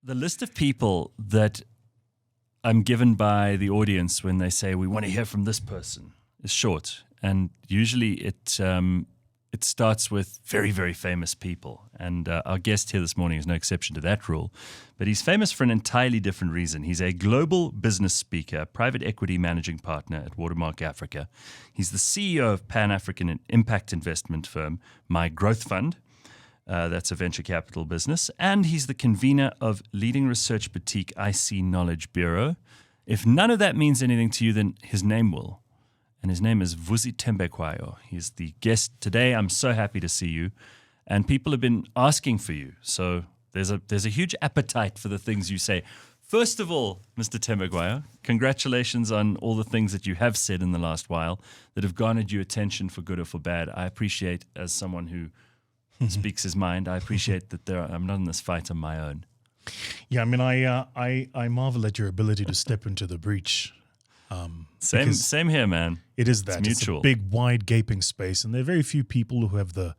The list of people that I'm given by the audience when they say we want to hear from this person is short, and usually it starts with very, very famous people. And our guest here this morning is no exception to that rule. But he's famous for an entirely different reason. He's a global business speaker, private equity managing partner at Watermark Africa. He's the CEO of Pan-African impact investment firm My Growth Fund. That's a venture capital business. And he's the convener of leading research boutique IC Knowledge Bureau. If none of that means anything to you, then his name will. And his name is Vusi Thembekwayo. He's the guest today. I'm so happy to see you. And people have been asking for you. So there's a huge appetite for the things you say. First of all, Mr. Thembekwayo, congratulations on all the things that you have said in the last while that have garnered you attention for good or for bad. I appreciate, as someone who speaks his mind, I appreciate that I'm not in this fight on my own. Yeah, I mean, I marvel at your ability to step into the breach. Same here, man. It is that. It's mutual. It's a big, wide, gaping space, and there are very few people who have the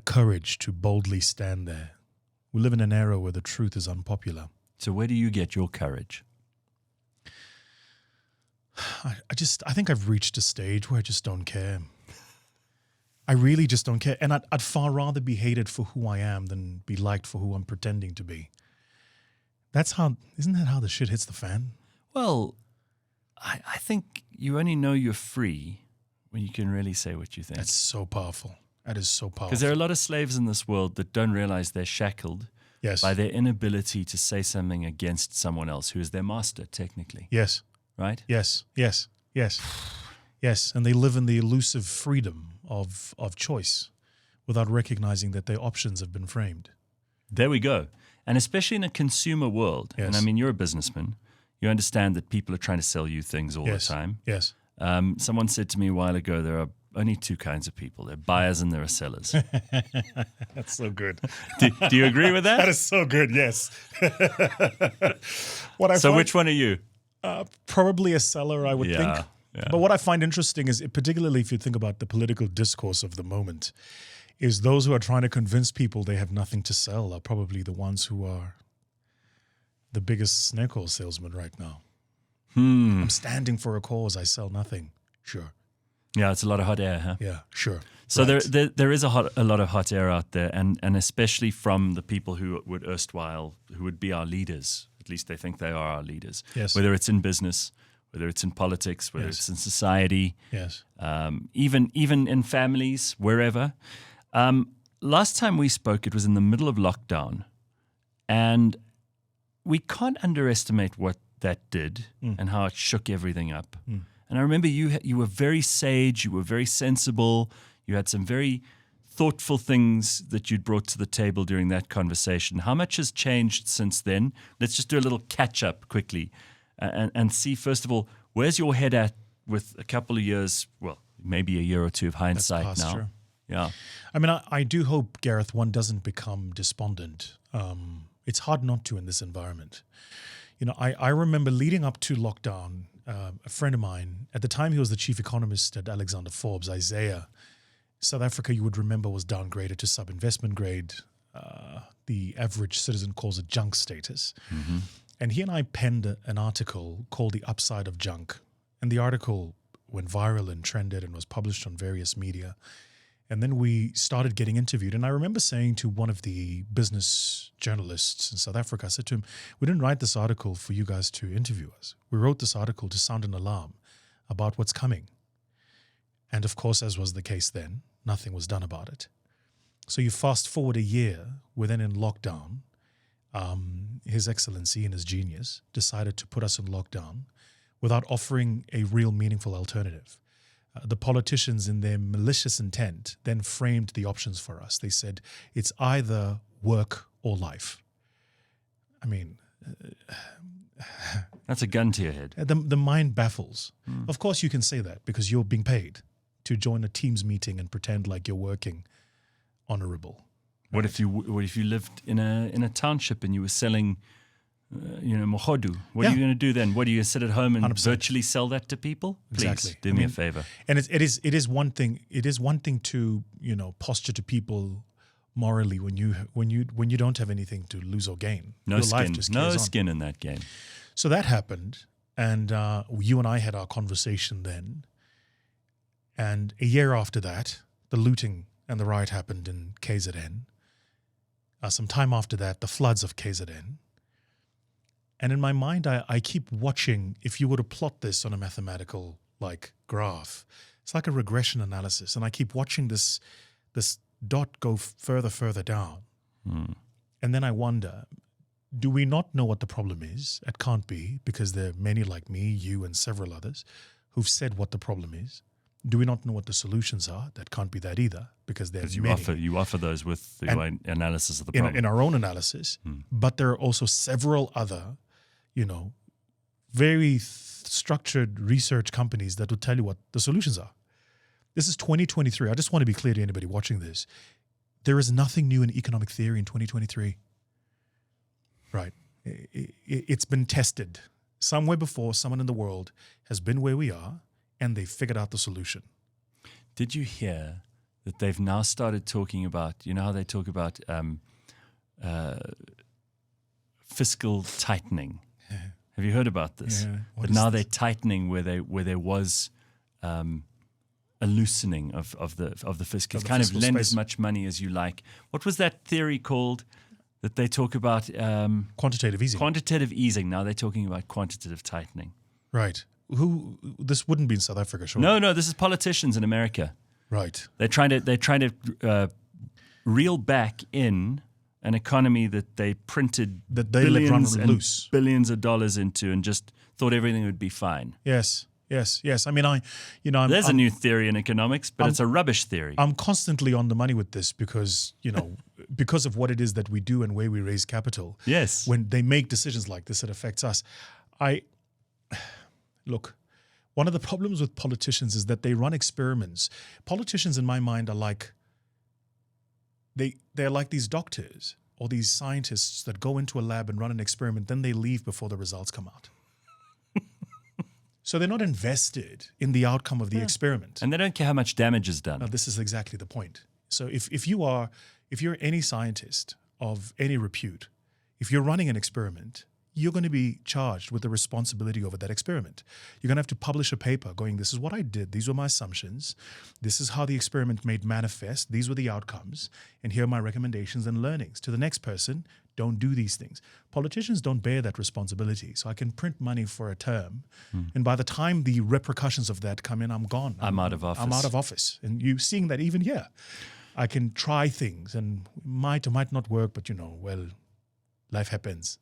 courage to boldly stand there. We live in an era where the truth is unpopular. So where do you get your courage? I think I've reached a stage where I just don't care. I really just don't care. And I'd far rather be hated for who I am than be liked for who I'm pretending to be. Isn't that how the shit hits the fan? Well, I think you only know you're free when you can really say what you think. That's so powerful. That is so powerful. Because there are a lot of slaves in this world that don't realize they're shackled by their inability to say something against someone else who is their master, technically. Yes. Right? Yes. And they live in the elusive freedom of choice without recognizing that their options have been framed. There we go. And especially in a consumer world. Yes. And I mean, you're a businessman. You understand that people are trying to sell you things all the time. Yes. Someone said to me a while ago, there are only two kinds of people. There are buyers and there are sellers. That's so good. Do you agree with that? That is so good, yes. Which one are you? Probably a seller, I would think. Yeah. But what I find interesting is, particularly if you think about the political discourse of the moment, is those who are trying to convince people they have nothing to sell are probably the ones who are the biggest snake oil salesman right now. I'm standing for a cause. I sell nothing. Sure. Yeah, it's a lot of hot air, huh? Yeah, sure. So right. there is a lot of hot air out there, and especially from the people who would be our leaders. At least they think they are our leaders. Yes. Whether it's in business, whether it's in politics, whether it's in society, yes, even in families, wherever. Last time we spoke, it was in the middle of lockdown, and we can't underestimate what that did and how it shook everything up. And I remember you were very sage, you were very sensible, you had some very thoughtful things that you'd brought to the table during that conversation. How much has changed since then? Let's just do a little catch-up quickly and see, first of all, where's your head at with a couple of years, well, maybe a year or two of hindsight That's now? true. Yeah. I mean, I do hope, Gareth, one doesn't become despondent. It's hard not to in this environment. You know, I remember leading up to lockdown, a friend of mine, at the time he was the chief economist at Alexander Forbes, Isaiah. South Africa, you would remember, was downgraded to sub-investment grade. The average citizen calls it junk status. Mm-hmm. And he and I penned an article called The Upside of Junk. And the article went viral and trended and was published on various media. And then we started getting interviewed. And I remember saying to one of the business journalists in South Africa, I said to him, we didn't write this article for you guys to interview us. We wrote this article to sound an alarm about what's coming. And of course, as was the case then, nothing was done about it. So you fast forward a year, we're then in lockdown. His Excellency, in his genius, decided to put us in lockdown without offering a real meaningful alternative. The politicians, in their malicious intent, then framed the options for us. They said, it's either work or life. I mean... That's a gun to your head. The mind baffles. Of course you can say that because you're being paid to join a Teams meeting and pretend like you're working honorable. What if you lived in a township and you were selling, mohodu? What are you going to do then? What, do you sit at home and 100%. Virtually sell that to people? Please, exactly. do me a favor. And it is one thing. It is one thing to posture to people morally when you don't have anything to lose or gain. No Your skin, life just no carries on. skin in that game. So that happened, and you and I had our conversation then. And a year after that, the looting and the riot happened in KZN. Some time after that, the floods of KZN. And in my mind, I keep watching, if you were to plot this on a mathematical graph, it's like a regression analysis. And I keep watching this dot go further down. And then I wonder, do we not know what the problem is? It can't be, because there are many like me, you, and several others who've said what the problem is. Do we not know what the solutions are? That can't be that either, because there's many. You offer those with your analysis of the problem. In our own analysis. But there are also several other, very structured research companies that will tell you what the solutions are. This is 2023. I just want to be clear to anybody watching this. There is nothing new in economic theory in 2023. Right. It's been tested. Somewhere before, someone in the world has been where we are, and they figured out the solution. Did you hear that they've now started talking about, how they talk about fiscal tightening? Have you heard about this? Yeah. But now they're tightening where there was a loosening of the fiscal. Kind of lend as much money as you like. What was that theory called that they talk about? Quantitative easing. Quantitative easing. Now they're talking about quantitative tightening. Right. This wouldn't be in South Africa, sure. No, this is politicians in America. Right. They're trying to reel back in an economy that they printed that they let run loose, billions of dollars into, and just thought everything would be fine. Yes. I mean, there's a new theory in economics, but it's a rubbish theory. I'm constantly on the money with this because because of what it is that we do and where we raise capital. Yes. When they make decisions like this, it affects us. Look, one of the problems with politicians is that they run experiments. Politicians, in my mind, are like they're like these doctors or these scientists that go into a lab and run an experiment, then they leave before the results come out. So they're not invested in the outcome of the experiment. And they don't care how much damage is done. Now, this is exactly the point. So if you're any scientist of any repute, if you're running an experiment, you're going to be charged with the responsibility over that experiment. You're going to have to publish a paper going, this is what I did, these were my assumptions, this is how the experiment made manifest, these were the outcomes, and here are my recommendations and learnings. To the next person, don't do these things. Politicians don't bear that responsibility. So I can print money for a term, and by the time the repercussions of that come in, I'm gone. I'm out of office. I'm out of office. And you're seeing that even here. I can try things, and might or might not work, but life happens.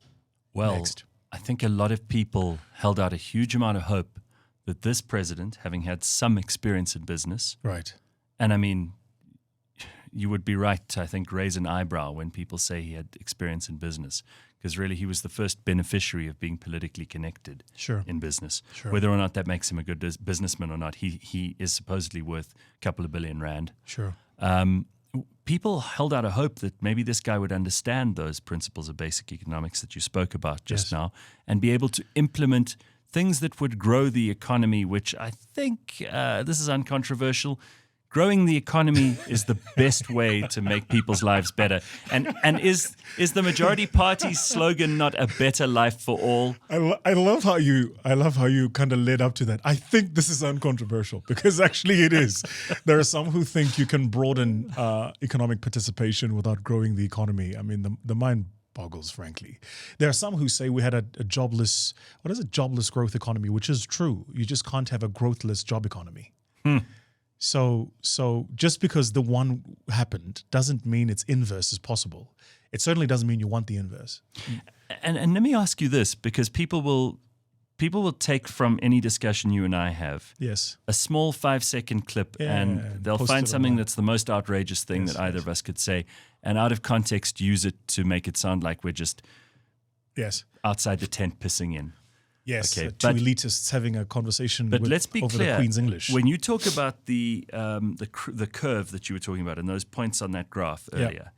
Well, Next. I think a lot of people held out a huge amount of hope that this president, having had some experience in business, Right. and I mean, you would be right to, I think, raise an eyebrow when people say he had experience in business, because really he was the first beneficiary of being politically connected in business. Sure. Whether or not that makes him a good businessman or not, he is supposedly worth a couple of billion rand. Sure. People held out a hope that maybe this guy would understand those principles of basic economics that you spoke about just now and be able to implement things that would grow the economy, which I think, this is uncontroversial, growing the economy is the best way to make people's lives better. And is the majority party's slogan not a better life for all? I love how you kind of led up to that. I think this is uncontroversial because actually it is. There are some who think you can broaden economic participation without growing the economy. I mean, the mind boggles, frankly. There are some who say we had a jobless growth economy, which is true. You just can't have a growthless job economy. So just because the one happened doesn't mean its inverse is possible. It certainly doesn't mean you want the inverse. And let me ask you this, because people will take from any discussion you and I have a small 5-second clip and they'll find something that's the most outrageous thing that either of us could say, and out of context use it to make it sound like we're just outside the tent pissing in. Yes, two elitists having a conversation let's be over clear, the Queen's English. When you talk about the curve that you were talking about and those points on that graph earlier,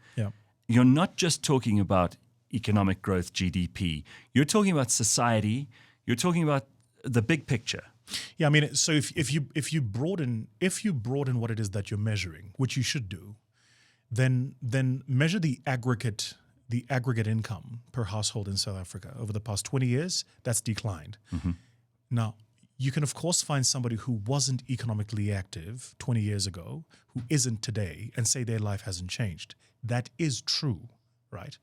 you're not just talking about economic growth, GDP. You're talking about society. You're talking about the big picture. Yeah, I mean, so if you broaden what it is that you're measuring, which you should do, then measure the aggregate income per household in South Africa over the past 20 years. That's declined. Now, you can of course find somebody who wasn't economically active 20 years ago, who isn't today, and say their life hasn't changed. That is true, right?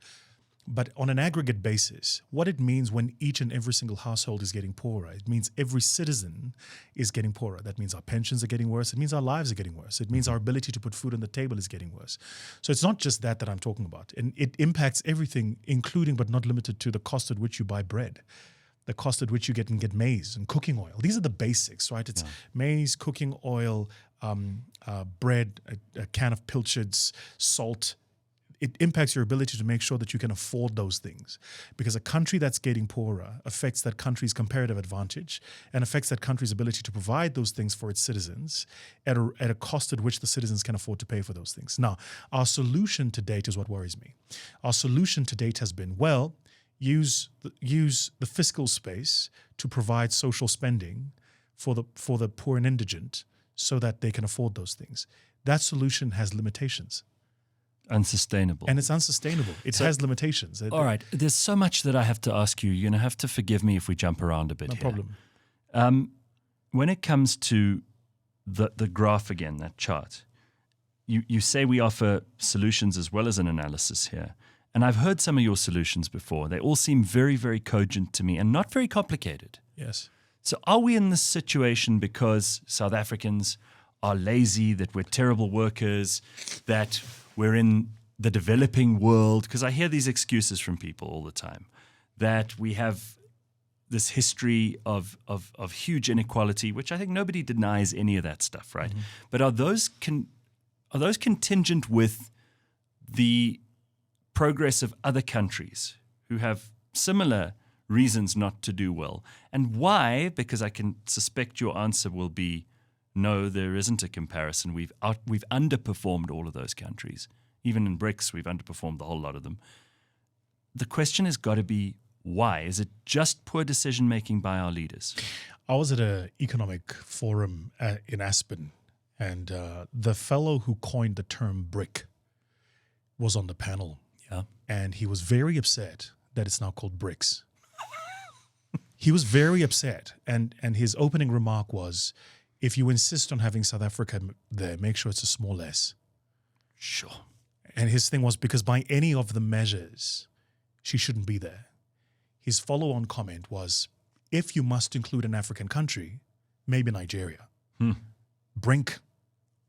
But on an aggregate basis, what it means when each and every single household is getting poorer, it means every citizen is getting poorer. That means our pensions are getting worse. It means our lives are getting worse. It means our ability to put food on the table is getting worse. So it's not just that I'm talking about. And it impacts everything, including but not limited to the cost at which you buy bread, the cost at which you get maize and cooking oil. These are the basics, right? It's maize, cooking oil, bread, a can of pilchards, salt. It impacts your ability to make sure that you can afford those things, because a country that's getting poorer affects that country's comparative advantage and affects that country's ability to provide those things for its citizens at a cost at which the citizens can afford to pay for those things. Now, our solution to date is what worries me. Our solution to date has been, well, use the fiscal space to provide social spending for the poor and indigent so that they can afford those things. That solution has limitations. Unsustainable. And it's unsustainable. It has limitations. All right. There's so much that I have to ask you. You're going to have to forgive me if we jump around a bit. No problem. When it comes to the graph again, that chart, you say we offer solutions as well as an analysis here. And I've heard some of your solutions before. They all seem very, very cogent to me and not very complicated. Yes. So are we in this situation because South Africans are lazy, that we're terrible workers, that we're in the developing world? Because I hear these excuses from people all the time, that we have this history of huge inequality, which I think nobody denies any of that stuff, right? But are those contingent with the progress of other countries who have similar reasons not to do well? And why? Because I can suspect your answer will be, no, there isn't a comparison. We've underperformed all of those countries. Even in BRICS, we've underperformed a whole lot of them. The question has got to be, why? Is it just poor decision-making by our leaders? I was at an economic forum in Aspen, and the fellow who coined the term BRIC was on the panel. Yeah. And he was very upset that it's now called BRICS. He was very upset. And his opening remark was, if you insist on having South Africa there, make sure it's a small s. Sure. And his thing was, because by any of the measures, she shouldn't be there. His follow-on comment was, if you must include an African country, maybe Nigeria. BRIC,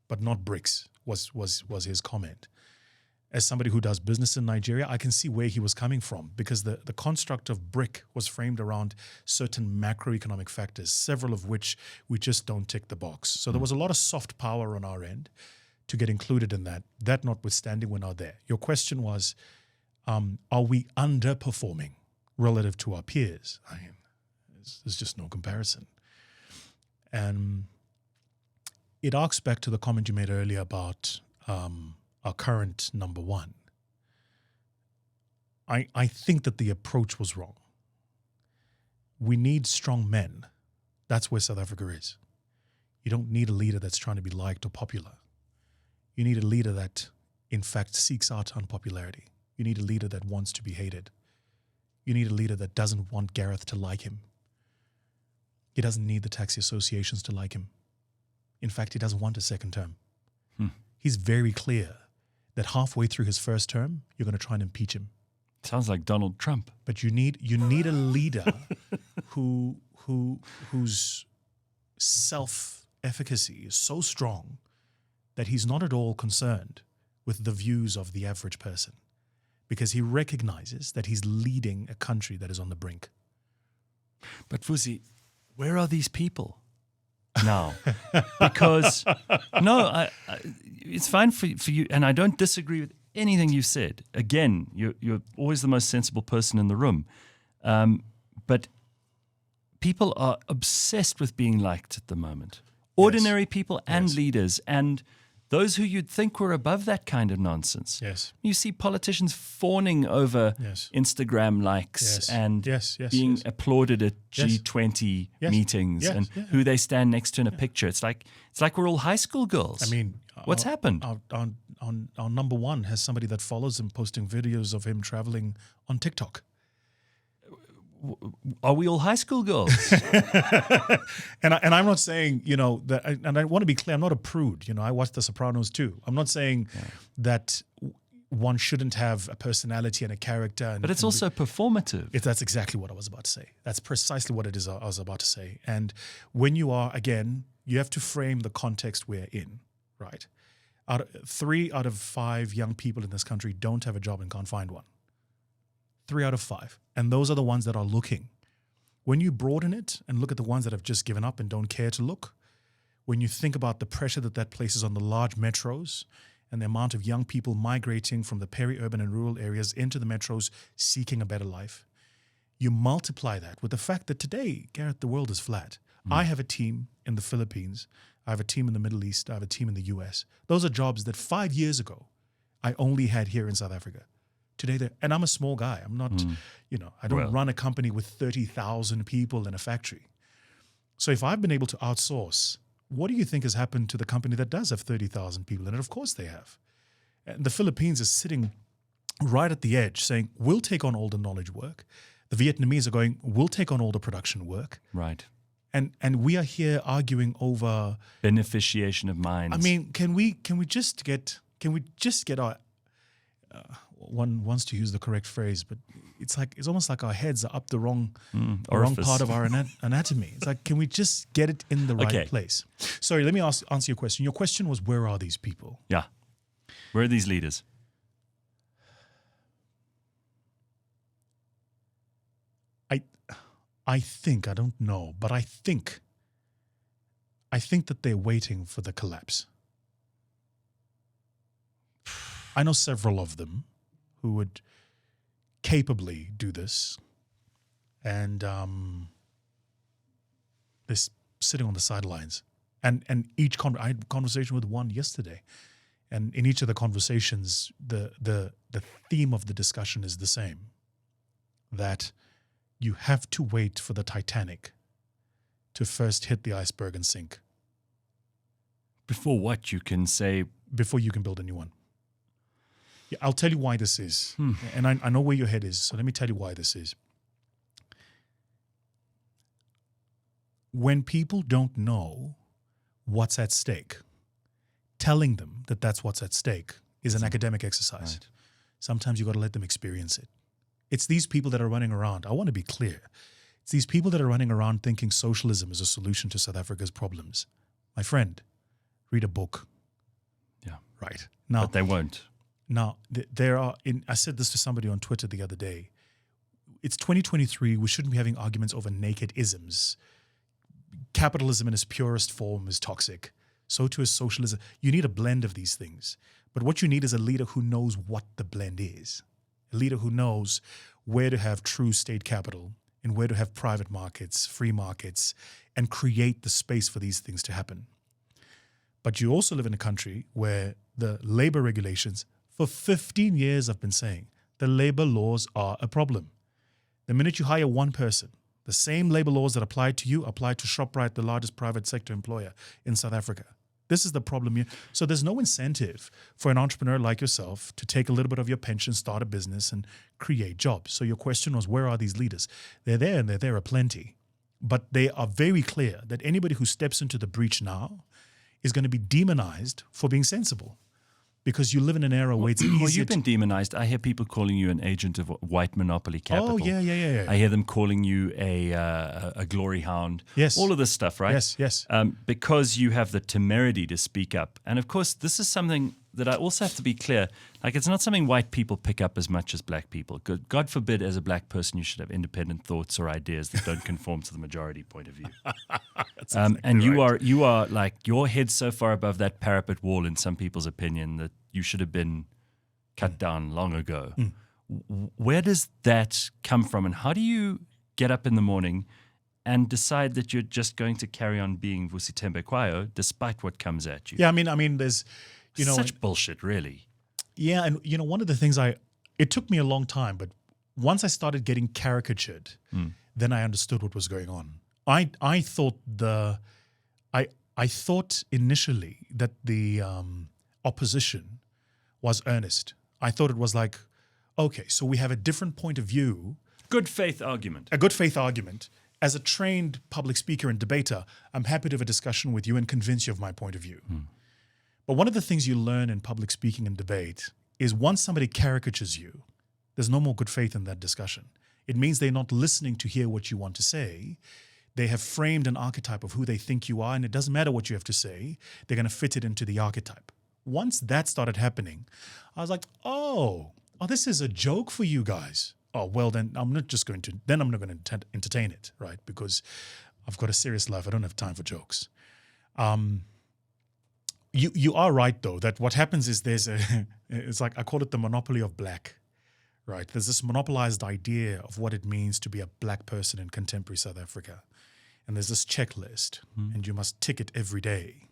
but not BRICS, was his comment. As somebody who does business in Nigeria, I can see where he was coming from, because the construct of BRIC was framed around certain macroeconomic factors, several of which we just don't tick the box. So there was a lot of soft power on our end to get included in that. That notwithstanding, we're not there. Your question was, are we underperforming relative to our peers? I mean, there's just no comparison. And it arcs back to the comment you made earlier about our current number one. I think that the approach was wrong. We need strong men. That's where South Africa is. You don't need a leader that's trying to be liked or popular. You need a leader that, in fact, seeks out unpopularity. You need a leader that wants to be hated. You need a leader that doesn't want Gareth to like him. He doesn't need the taxi associations to like him. In fact, he doesn't want a second term. He's very clear that halfway through his first term, you're going to try and impeach him. Sounds like Donald Trump. But you need a leader whose self-efficacy is so strong that he's not at all concerned with the views of the average person, because he recognizes that he's leading a country that is on the brink. But Vusi, where are these people now? Because, no, it's fine for you, and I don't disagree with anything you've said. Again, you're always the most sensible person in the room. But people are obsessed with being liked at the moment. Ordinary people and leaders, and those who you'd think were above that kind of nonsense. Yes. You see politicians fawning over Instagram likes and being applauded at G20 meetings and who they stand next to in a picture. It's like we're all high school girls. I mean, What's happened? Our number one has somebody that follows him posting videos of him traveling on TikTok. Are we all high school girls? And I'm not saying, that, and I want to be clear, I'm not a prude. I watch The Sopranos too. I'm not saying that one shouldn't have a personality and a character. But it's also performative. That's exactly what I was about to say. That's precisely what it is I was about to say. And when you are, again, you have to frame the context we're in, right? 3 out of 5 young people in this country don't have a job and can't find one. 3 out of 5. And those are the ones that are looking. When you broaden it and look at the ones that have just given up and don't care to look, when you think about the pressure that places on the large metros and the amount of young people migrating from the peri-urban and rural areas into the metros seeking a better life, you multiply that with the fact that today, Gareth, the world is flat. I have a team in the Philippines. I have a team in the Middle East. I have a team in the US. Those are jobs that 5 years ago I only had here in South Africa. Today, and I'm a small guy. I'm not, I don't run a company with 30,000 people in a factory. So if I've been able to outsource, what do you think has happened to the company that does have 30,000 people in it? Of course they have. And the Philippines is sitting right at the edge saying, we'll take on all the knowledge work. The Vietnamese are going, we'll take on all the production work. Right. And we are here arguing over beneficiation of minds. I mean, can we just get our one wants to use the correct phrase, but it's almost like our heads are up the wrong part of our anatomy. It's like, can we just get it in the right place? Sorry, let me answer your question. Your question was, where are these people? Yeah. Where are these leaders? I think, I don't know, but I think that they're waiting for the collapse. I know several of them who would capably do this, and they're sitting on the sidelines. And I had a conversation with one yesterday, and in each of the conversations, the theme of the discussion is the same: that you have to wait for the Titanic to first hit the iceberg and sink. Before what you can say? Before you can build a new one. Yeah, I'll tell you why this is. And I know where your head is, so let me tell you why this is. When people don't know what's at stake, telling them that that's what's at stake is an academic exercise. Right. Sometimes you got to let them experience it. It's these people that are running around. I want to be clear. It's these people that are running around thinking socialism is a solution to South Africa's problems. My friend, read a book. Yeah. Right. Now, but they won't. Now, there are, I said this to somebody on Twitter the other day. It's 2023. We shouldn't be having arguments over naked isms. Capitalism in its purest form is toxic. So too is socialism. You need a blend of these things. But what you need is a leader who knows what the blend is. A leader who knows where to have true state capital and where to have private markets, free markets, and create the space for these things to happen. But you also live in a country where the labor regulations, for 15 years I've been saying, the labor laws are a problem. The minute you hire one person, the same labor laws that apply to you apply to ShopRite, the largest private sector employer in South Africa. This is the problem here. So there's no incentive for an entrepreneur like yourself to take a little bit of your pension, start a business, and create jobs. So your question was, where are these leaders? They're there, and they're there aplenty. But they are very clear that anybody who steps into the breach now is going to be demonized for being sensible. Because you live in an era where it's easy. Well, you've been demonized. I hear people calling you an agent of white monopoly capital. Oh, yeah. I hear them calling you a glory hound. Yes. All of this stuff, right? Yes. Because you have the temerity to speak up. And of course, this is something that I also have to be clear. Like, it's not something white people pick up as much as black people. God forbid, as a black person, you should have independent thoughts or ideas that don't conform to the majority point of view. That's exactly and right. you are like, your head's so far above that parapet wall in some people's opinion that you should have been cut down long ago. Where does that come from? And how do you get up in the morning and decide that you're just going to carry on being Vusi Thembekwayo despite what comes at you? Yeah, I mean, there's, such bullshit, really. Yeah, and one of the things it took me a long time, but once I started getting caricatured, then I understood what was going on. I thought initially that the opposition was earnest. I thought it was like, okay, so we have a different point of view. Good faith argument. A good faith argument. As a trained public speaker and debater, I'm happy to have a discussion with you and convince you of my point of view. But one of the things you learn in public speaking and debate is once somebody caricatures you, there's no more good faith in that discussion. It means they're not listening to hear what you want to say. They have framed an archetype of who they think you are, and it doesn't matter what you have to say. They're going to fit it into the archetype. Once that started happening, I was like, oh, this is a joke for you guys. Oh, well, then I'm not going to entertain it, right? Because I've got a serious life. I don't have time for jokes. You are right, though, that what happens is it's like, I call it the monopoly of black, right? There's this monopolized idea of what it means to be a black person in contemporary South Africa. And there's this checklist, and you must tick it every day.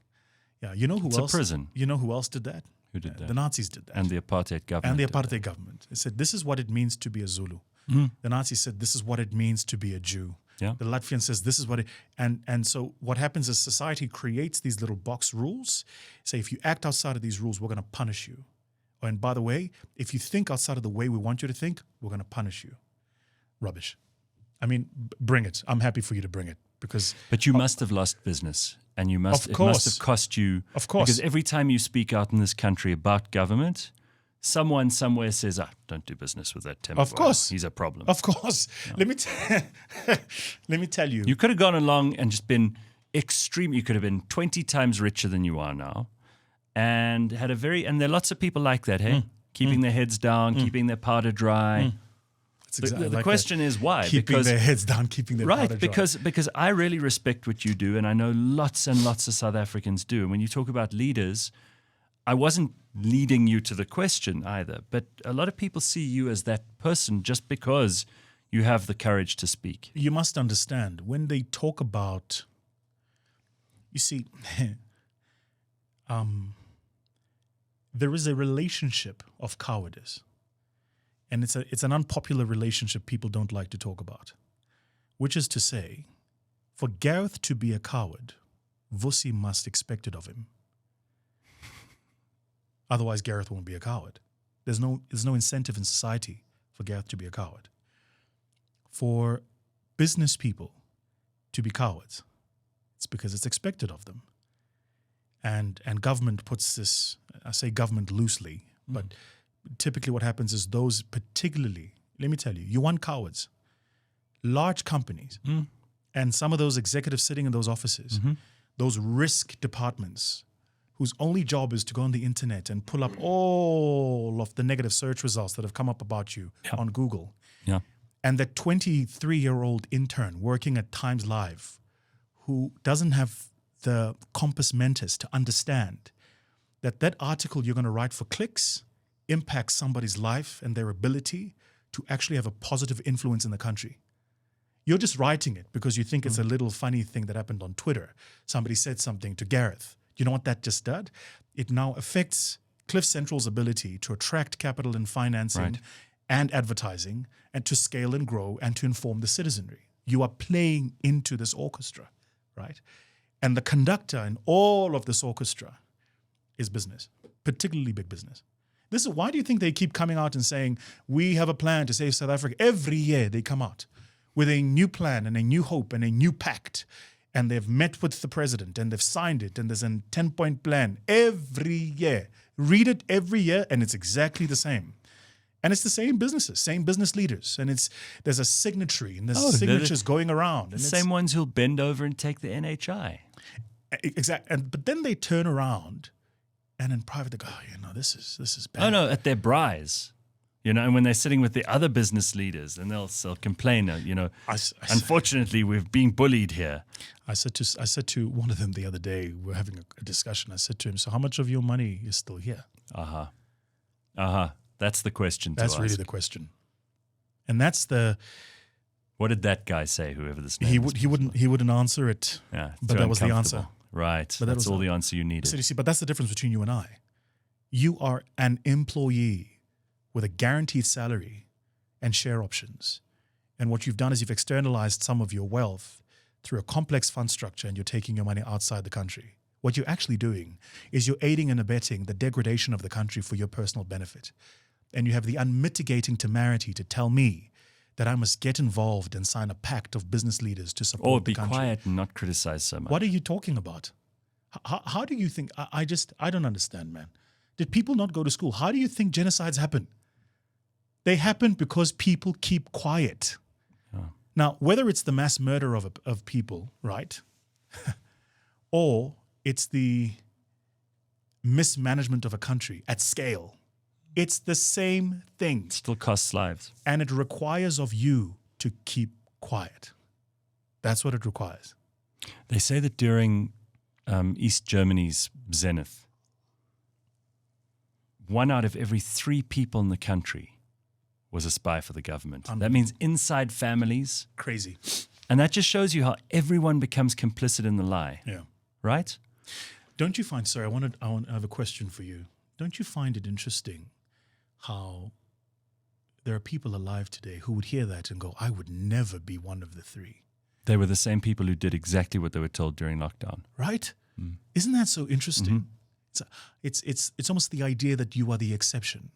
Yeah, you know who else? It's a prison. You know who else did that? Who did that? The Nazis did that. And the apartheid government. And the apartheid government. It said, this is what it means to be a Zulu. The Nazis said, this is what it means to be a Jew. Yeah. The Latvian says, this is what it... And so what happens is society creates these little box rules. Say, if you act outside of these rules, we're going to punish you. And by the way, if you think outside of the way we want you to think, we're going to punish you. Rubbish. I mean, bring it. I'm happy for you to bring it. But you must have lost business, and it must have cost you. Of course. Because every time you speak out in this country about government, someone somewhere says, don't do business with that Thembekwayo. Of course. He's a problem. Of course. Yeah. Let me tell you. You could have gone along and just been extreme. You could have been 20 times richer than you are now, and had and there are lots of people like that, hey? Keeping their heads down, keeping their powder dry. Exactly the question is why? Keeping their heads down, keeping their powder dry. Because I really respect what you do, and I know lots and lots of South Africans do. And when you talk about leaders, I wasn't leading you to the question either, but a lot of people see you as that person just because you have the courage to speak. You must understand, when they talk about, you see, there is a relationship of cowardice. And it's an unpopular relationship people don't like to talk about, which is to say, for Gareth to be a coward, Vusi must expect it of him. Otherwise, Gareth won't be a coward. There's no incentive in society for Gareth to be a coward. For business people to be cowards, it's because it's expected of them. And government puts this, I say government loosely, but typically what happens is those particularly, let me tell you, you want cowards. Large companies, and some of those executives sitting in those offices, those risk departments, whose only job is to go on the internet and pull up all of the negative search results that have come up about you on Google. Yeah. And that 23-year-old intern working at Times Live who doesn't have the compass mentis to understand that article you're going to write for clicks impacts somebody's life and their ability to actually have a positive influence in the country. You're just writing it because you think it's a little funny thing that happened on Twitter. Somebody said something to Gareth. You know what that just did? It now affects Cliff Central's ability to attract capital and financing and advertising and to scale and grow and to inform the citizenry. You are playing into this orchestra, right? And the conductor in all of this orchestra is business, particularly big business. This is why do you think they keep coming out and saying, we have a plan to save South Africa? Every year they come out with a new plan and a new hope and a new pact. And they've met with the president and they've signed it. And there's a 10-point plan every year. Read it every year and it's exactly the same. And it's the same businesses, same business leaders. And there's a signatory and there's signatures going around. And the same ones who'll bend over and take the NHI. Exactly. But then they turn around and in private they go, this is bad. Oh, no, at their braais. And when they're sitting with the other business leaders, and they'll complain, unfortunately, we're being bullied here. I said to one of them the other day, we're having a discussion. I said to him, so how much of your money is still here? That's the question to That's ask. Really the question. And that's the... What did that guy say, whoever this name is? He wouldn't answer it, but that was the answer. Right, but that's all the answer you needed. So you see, but that's the difference between you and I. You are an employee with a guaranteed salary and share options. And what you've done is you've externalized some of your wealth through a complex fund structure and you're taking your money outside the country. What you're actually doing is you're aiding and abetting the degradation of the country for your personal benefit. And you have the unmitigating temerity to tell me that I must get involved and sign a pact of business leaders to support the country. Or be quiet and not criticize so much. What are you talking about? How do you think? I don't understand, man. Did people not go to school? How do you think genocides happen? They happen because people keep quiet. Oh. Now, whether it's the mass murder of people, right, or it's the mismanagement of a country at scale, it's the same thing. It still costs lives. And it requires of you to keep quiet. That's what it requires. They say that during East Germany's zenith, 1 out of every 3 people in the country was a spy for the government. That means inside families. Crazy. And that just shows you how everyone becomes complicit in the lie. Yeah. Right? Don't you find, sorry, I have a question for you. Don't you find it interesting how there are people alive today who would hear that and go, I would never be one of the 3? They were the same people who did exactly what they were told during lockdown. Right? Isn't that so interesting? Mm-hmm. It's almost the idea that you are the exception.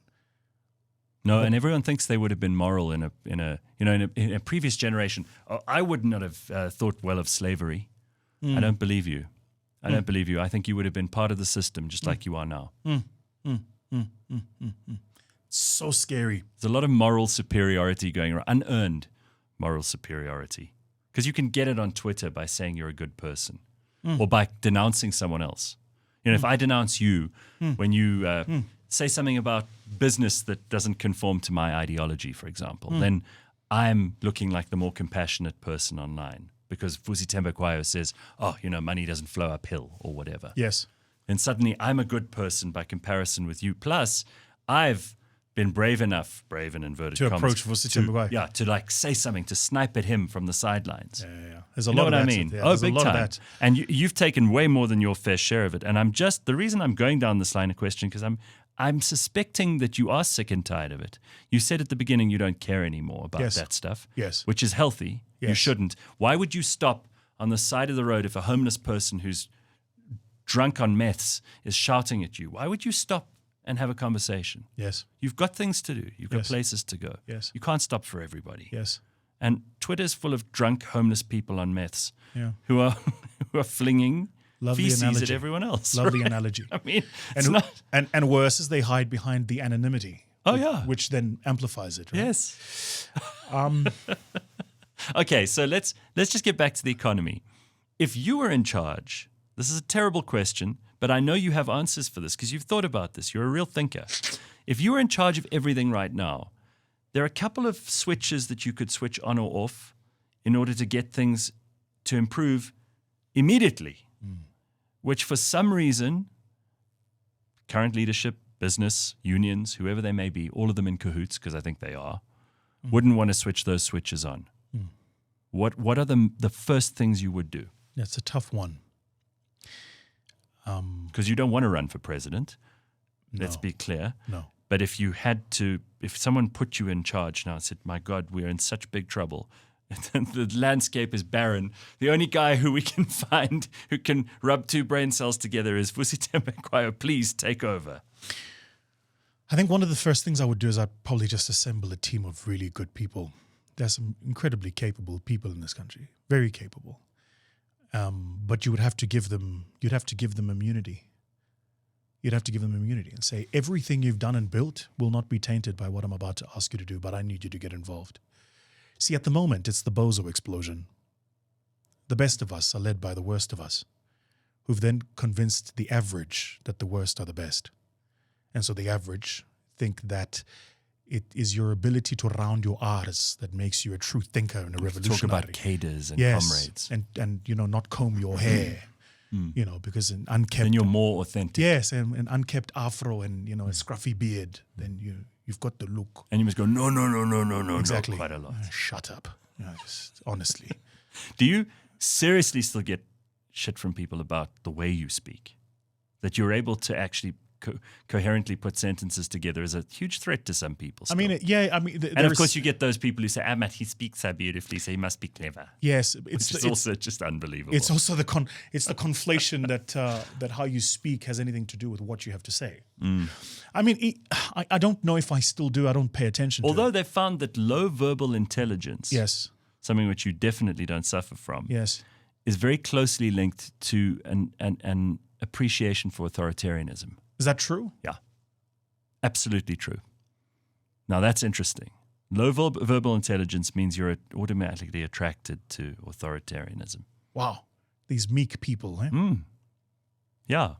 No, and everyone thinks they would have been moral in a previous generation. Oh, I would not have thought well of slavery. I don't believe you. I don't believe you. I think you would have been part of the system just like you are now. So scary. There's a lot of moral superiority going around, unearned moral superiority. Because you can get it on Twitter by saying you're a good person or by denouncing someone else. You know, if I denounce you when you say something about business that doesn't conform to my ideology, for example, then I'm looking like the more compassionate person online because Vusi Thembekwayo says, oh, money doesn't flow uphill or whatever. Yes. And suddenly I'm a good person by comparison with you. Plus, I've been brave in inverted to commas. Approach Vusi Thembekwayo. Yeah, to like say something, to snipe at him from the sidelines. Yeah. There's a You lot know what of I that. mean? Yeah, Oh, there's a big lot time. of that. And you've taken way more than your fair share of it. And the reason I'm going down this line of question, because I'm suspecting that you are sick and tired of it. You said at the beginning you don't care anymore about that stuff. Yes. Which is healthy. Yes. You shouldn't. Why would you stop on the side of the road if a homeless person who's drunk on meths is shouting at you? Why would you stop and have a conversation? Yes. You've got things to do. You've got Yes. places to go. Yes. You can't stop for everybody. Yes. And Twitter's full of drunk, homeless people on meths Yeah. who are flinging Lovely feces analogy. at everyone else. Lovely right? analogy. I mean, it's not. And worse is they hide behind the anonymity. Oh, yeah. Which then amplifies it. Right? Yes. Okay, so let's just get back to the economy. If you were in charge, this is a terrible question, but I know you have answers for this because you've thought about this. You're a real thinker. If you were in charge of everything right now, there are a couple of switches that you could switch on or off in order to get things to improve immediately, which for some reason, current leadership, business, unions, whoever they may be, all of them in cahoots, because I think they are, wouldn't want to switch those switches on. What are the first things you would do? That's a tough one. Because you don't want to run for president. Let's No. be clear. No. But if someone put you in charge now and said, my God, we're in such big trouble. The landscape is barren. The only guy who we can find who can rub 2 brain cells together is Vusi Thembekwayo. Please take over. I think one of the first things I would do is I'd probably just assemble a team of really good people. There's some incredibly capable people in this country, very capable. But you'd have to give them immunity. You'd have to give them immunity and say, everything you've done and built will not be tainted by what I'm about to ask you to do, but I need you to get involved. See, at the moment, it's the bozo explosion. The best of us are led by the worst of us, who've then convinced the average that the worst are the best. And so the average think that it is your ability to round your R's that makes you a true thinker and a revolutionary. Talk about cadres and Yes, comrades. and not comb your hair, because an unkept. Then you're more authentic. Yes, and an unkept afro and a scruffy beard, then you've got the look. And you must go, no, Exactly. quite a lot. Shut up. Just honestly. Do you seriously still get shit from people about the way you speak? That you're able to actually coherently put sentences together is a huge threat to some people. I mean, still. And of course, there's- you get those people who say, "Ah, but he speaks so beautifully, so he must be clever." yes, It's also just unbelievable. it's also the conflation that how you speak has anything to do with what you have to say. I mean, I don't know if I still do. I don't pay attention to Although it. they found that low verbal intelligence, Yes, something which you definitely don't suffer from, yes. is very closely linked to an appreciation for authoritarianism. Is that true? Yeah, absolutely true. Now that's interesting. Low verbal intelligence means you're automatically attracted to authoritarianism. Wow. These meek people, eh? Yeah.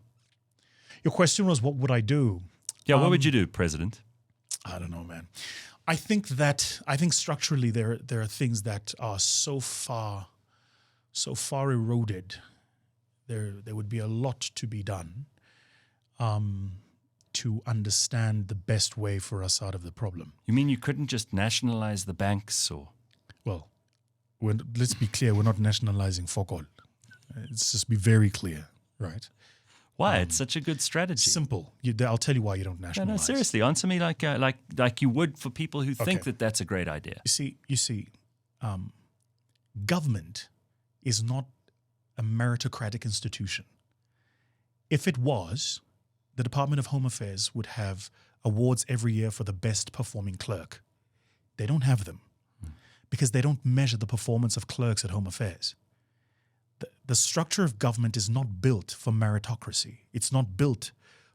Your question was, what would I do? Yeah, what would you do, President? I don't know, man. I think structurally there are things that are so far eroded. There would be a lot to be done to understand the best way for us out of the problem. You mean you couldn't just nationalize the banks or? Well, let's be clear, we're not nationalizing Fokol. Let's just be very clear, right? Why? It's such a good strategy. Simple. I'll tell you why you don't nationalize. No, seriously, answer me like you would for people who think Okay. that that's a great idea. You see, government is not a meritocratic institution. If it was, the Department of Home Affairs would have awards every year for the best performing clerk. They don't have them because they don't measure the performance of clerks at Home Affairs. The structure of government is not built for meritocracy. It's not built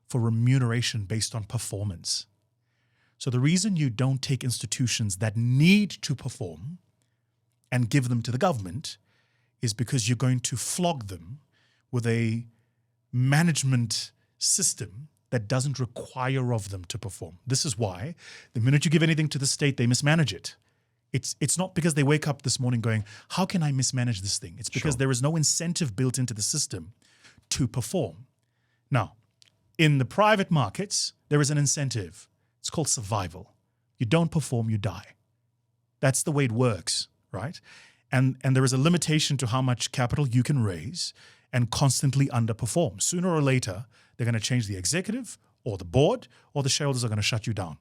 for remuneration based on performance. So the reason you don't take institutions that need to perform and give them to the government is because you're going to flog them with a management system that doesn't require of them to perform. This is why the minute you give anything to the state, they mismanage it. It's not because they wake up this morning going, how can I mismanage this thing? It's because there is no incentive built into the system to perform. Now, in the private markets, there is an incentive. It's called survival. You don't perform, you die. That's the way it works, right? And there is a limitation to how much capital you can raise and constantly underperform. Sooner or later, they're going to change the executive or the board, or the shareholders are going to shut you down.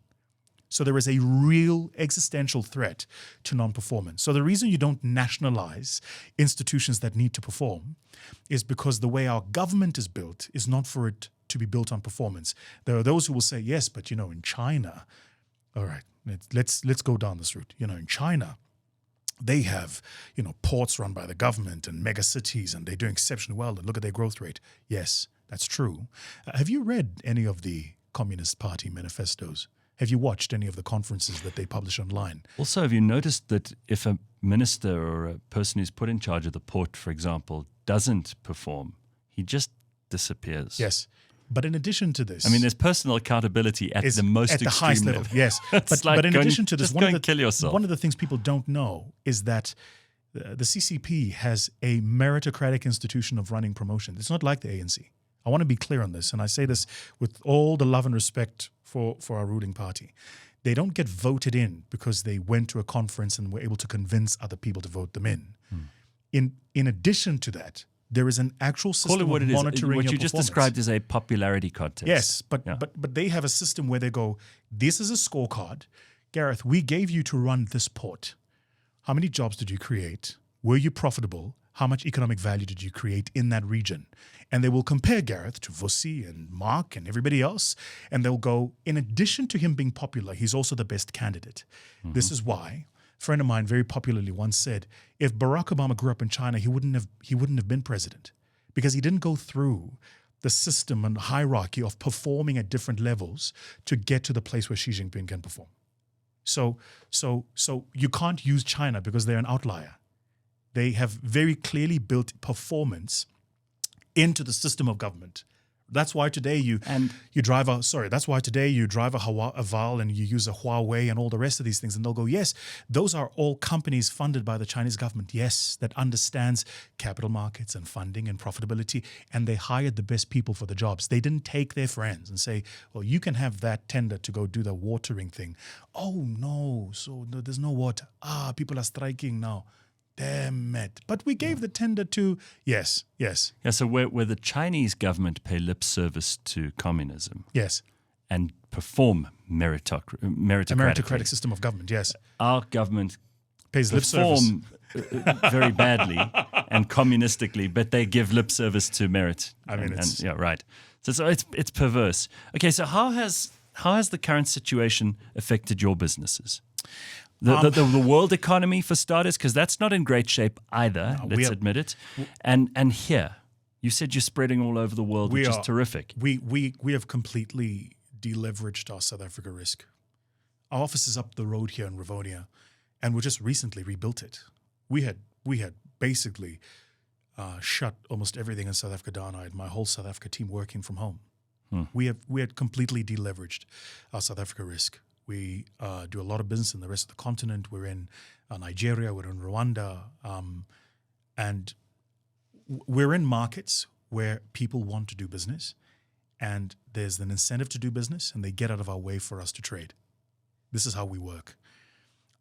So there is a real existential threat to non-performance. So the reason you don't nationalize institutions that need to perform is because the way our government is built is not for it to be built on performance. There are those who will say, yes, but in China, all right, let's go down this route. In China, they have, ports run by the government and mega cities, and they're doing exceptionally well. And look at their growth rate. Yes, that's true. Have you read any of the Communist Party manifestos? Have you watched any of the conferences that they publish online? Also, have you noticed that if a minister or a person who's put in charge of the port, for example, doesn't perform, he just disappears? Yes. But in addition to this, I mean, there's personal accountability at the most at the extreme highest level. Yes, but in addition to this, just go and kill yourself. One of the things people don't know is that the CCP has a meritocratic institution of running promotion. It's not like the ANC. I want to be clear on this, and I say this with all the love and respect for our ruling party. They don't get voted in because they went to a conference and were able to convince other people to vote them in. In addition to that, there is an actual system Call it what of it is. monitoring What your you just performance. described as a popularity contest. Yes, but they have a system where they go, this is a scorecard. Gareth, we gave you to run this port. How many jobs did you create? Were you profitable? How much economic value did you create in that region? And they will compare Gareth to Vusi and Mark and everybody else. And they'll go, in addition to him being popular, he's also the best candidate. Mm-hmm. This is why a friend of mine very popularly once said, if Barack Obama grew up in China, he wouldn't have been president, because he didn't go through the system and hierarchy of performing at different levels to get to the place where Xi Jinping can perform. So you can't use China because they're an outlier. They have very clearly built performance into the system of government. That's why today you drive a Haval and you use a Huawei and all the rest of these things. And they'll go, yes, those are all companies funded by the Chinese government. Yes, that understands capital markets and funding and profitability. And they hired the best people for the jobs. They didn't take their friends and say, well, you can have that tender to go do the watering thing. Oh, no, there's no water. People are striking now. Damn it. But we gave the tender to, yes. Yeah, so where the Chinese government pay lip service to communism Yes. and perform A meritocratically, meritocratic system of government, yes. our government Pays lip service. perform very badly and communistically, but they give lip service to merit. I mean, it's- yeah, right. So it's perverse. Okay, so how has the current situation affected your businesses? The world economy, for starters, because that's not in great shape either. Let's admit it. And here, you said you're spreading all over the world, which is terrific. We have completely deleveraged our South Africa risk. Our office is up the road here in Rwanda, and we just recently rebuilt it. We had basically shut almost everything in South Africa down. I had my whole South Africa team working from home. We had completely deleveraged our South Africa risk. We do a lot of business in the rest of the continent. We're in Nigeria, we're in Rwanda, and we're in markets where people want to do business, and there's an incentive to do business, and they get out of our way for us to trade. This is how we work.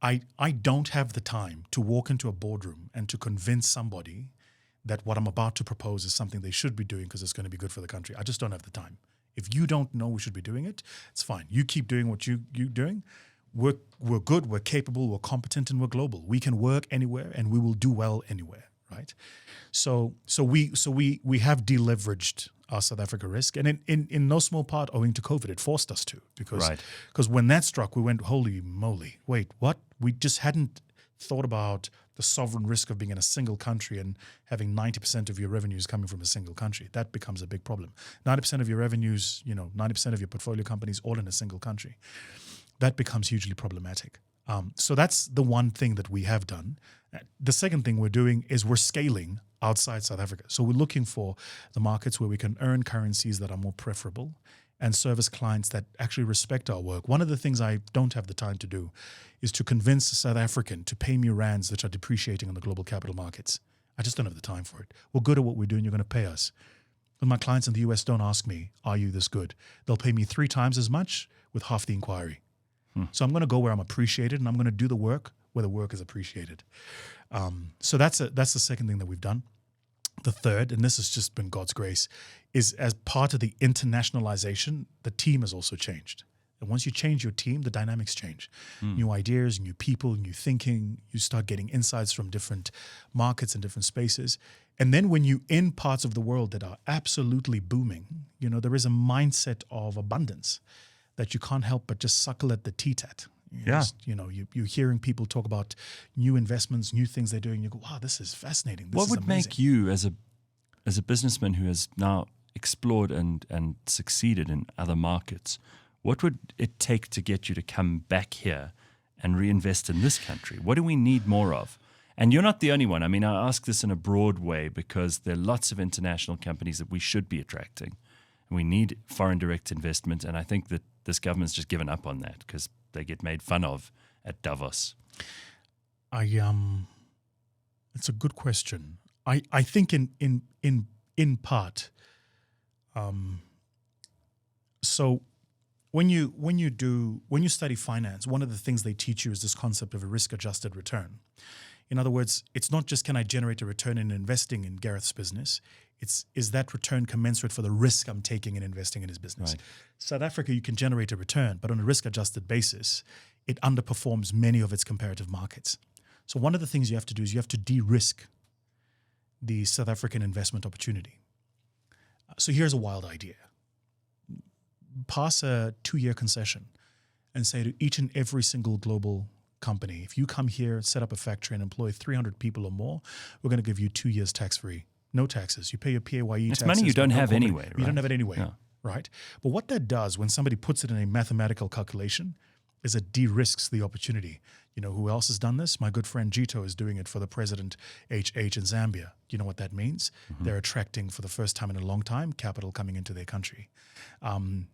I don't have the time to walk into a boardroom and to convince somebody that what I'm about to propose is something they should be doing because it's going to be good for the country. I just don't have the time. If you don't know we should be doing it, it's fine. You keep doing what you're doing. We're good, we're capable, we're competent, and we're global. We can work anywhere, and we will do well anywhere, right? So we have deleveraged our South Africa risk, and in no small part owing to COVID. It forced us to, because when that struck, we went, holy moly, wait, what? We just hadn't thought about the sovereign risk of being in a single country and having 90% of your revenues coming from a single country. That becomes a big problem. 90% of your revenues, 90% of your portfolio companies all in a single country. That becomes hugely problematic. So that's the one thing that we have done. The second thing we're doing is we're scaling outside South Africa. So we're looking for the markets where we can earn currencies that are more preferable and service clients that actually respect our work. One of the things I don't have the time to do is to convince a South African to pay me rands that are depreciating on the global capital markets. I just don't have the time for it. We're good at what we're doing. You're going to pay us. But my clients in the US don't ask me, are you this good? They'll pay me 3 times as much with half the inquiry. So I'm going to go where I'm appreciated, and I'm going to do the work where the work is appreciated. So that's the second thing that we've done. The third, and this has just been God's grace, is as part of the internationalization, the team has also changed. And once you change your team, the dynamics change. New ideas, new people, new thinking. You start getting insights from different markets and different spaces. And then when you're in parts of the world that are absolutely booming, there is a mindset of abundance that you can't help but just suckle at the teat. You're hearing people talk about new investments, new things they're doing. You go, wow, this is fascinating. This what is would amazing. make you, as a businessman who has now explored and succeeded in other markets, what would it take to get you to come back here and reinvest in this country? What do we need more of? And you're not the only one. I mean, I ask this in a broad way because there are lots of international companies that we should be attracting. And we need foreign direct investment, and I think that this government's just given up on that because they get made fun of at Davos. It's a good question. I think in part. So when you study finance, one of the things they teach you is this concept of a risk-adjusted return. In other words, it's not just can I generate a return in investing in Gareth's business. Is that return commensurate for the risk I'm taking in investing in his business? Right. South Africa, you can generate a return, but on a risk-adjusted basis, it underperforms many of its comparative markets. So one of the things you have to do is you have to de-risk the South African investment opportunity. So here's a wild idea. Pass a 2-year concession and say to each and every single global company, if you come here, set up a factory and employ 300 people or more, we're going to give you 2 years tax-free. No taxes. You pay your PAYE taxes. It's money you don't have anyway, right? You don't have it anyway, right? But what that does when somebody puts it in a mathematical calculation is it de-risks the opportunity. You know who else has done this? My good friend Jito is doing it for the President HH in Zambia. You know what that means? They're attracting, for the first time in a long time, capital coming into their country.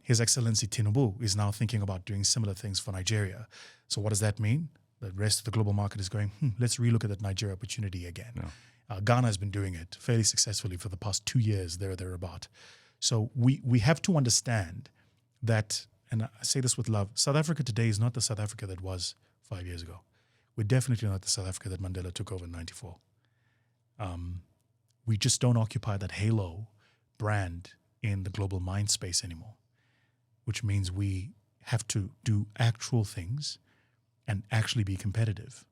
His Excellency Tinubu is now thinking about doing similar things for Nigeria. So what does that mean? The rest of the global market is going, let's relook at that Nigeria opportunity again. Yeah. Ghana has been doing it fairly successfully for the past 2 years, thereabout. So we have to understand that, and I say this with love, South Africa today is not the South Africa that was 5 years ago. We're definitely not the South Africa that Mandela took over in 94. We just don't occupy that halo brand in the global mind space anymore, which means we have to do actual things and actually be competitive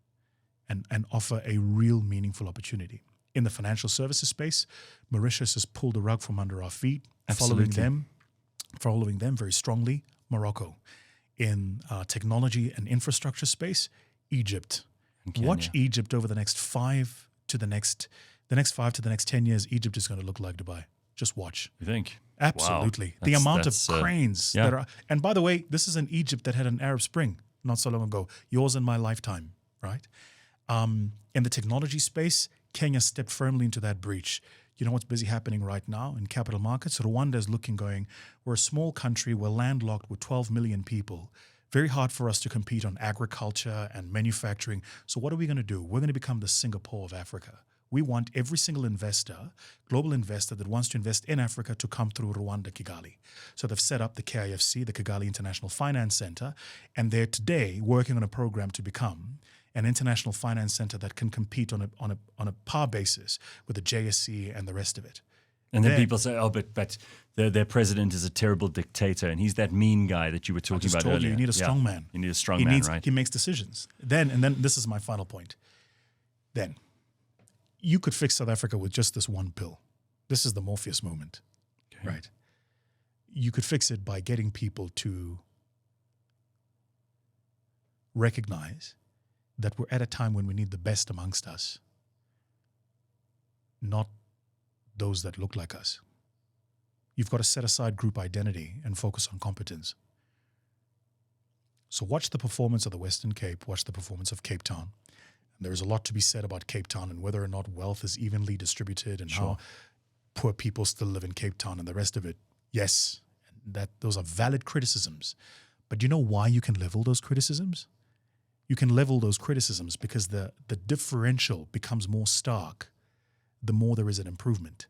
and offer a real meaningful opportunity. In the financial services space, Mauritius has pulled the rug from under our feet, following them very strongly, Morocco. In technology and infrastructure space, Egypt. Watch Egypt over the next 5 to the next 10 years. Egypt is going to look like Dubai. Just watch. You think? Absolutely. Wow. The amount of cranes yeah. that are, and by the way, this is an Egypt that had an Arab Spring not so long ago. Yours and my lifetime, right? In the technology space, Kenya stepped firmly into that breach. You know what's busy happening right now in capital markets? Rwanda is looking, going, we're a small country, we're landlocked with 12 million people. Very hard for us to compete on agriculture and manufacturing. So what are we going to do? We're going to become the Singapore of Africa. We want every single investor, global investor that wants to invest in Africa to come through Rwanda, Kigali. So they've set up the KIFC, the Kigali International Finance Center, and they're today working on a program to become an international finance center that can compete on a par basis with the JSC and the rest of it. And then people say, oh, but their president is a terrible dictator, and he's that mean guy that you were talking about earlier. You need a strong man. You need a strong man, right? He makes decisions. Then this is my final point. Then you could fix South Africa with just this one pill. This is the Morpheus moment, right? You could fix it by getting people to recognize that we're at a time when we need the best amongst us, not those that look like us. You've got to set aside group identity and focus on competence. So watch the performance of the Western Cape, watch the performance of Cape Town. And there is a lot to be said about Cape Town and whether or not wealth is evenly distributed and how poor people still live in Cape Town and the rest of it. Yes, those are valid criticisms. But do you know why you can level those criticisms? You can level those criticisms because the differential becomes more stark the more there is an improvement.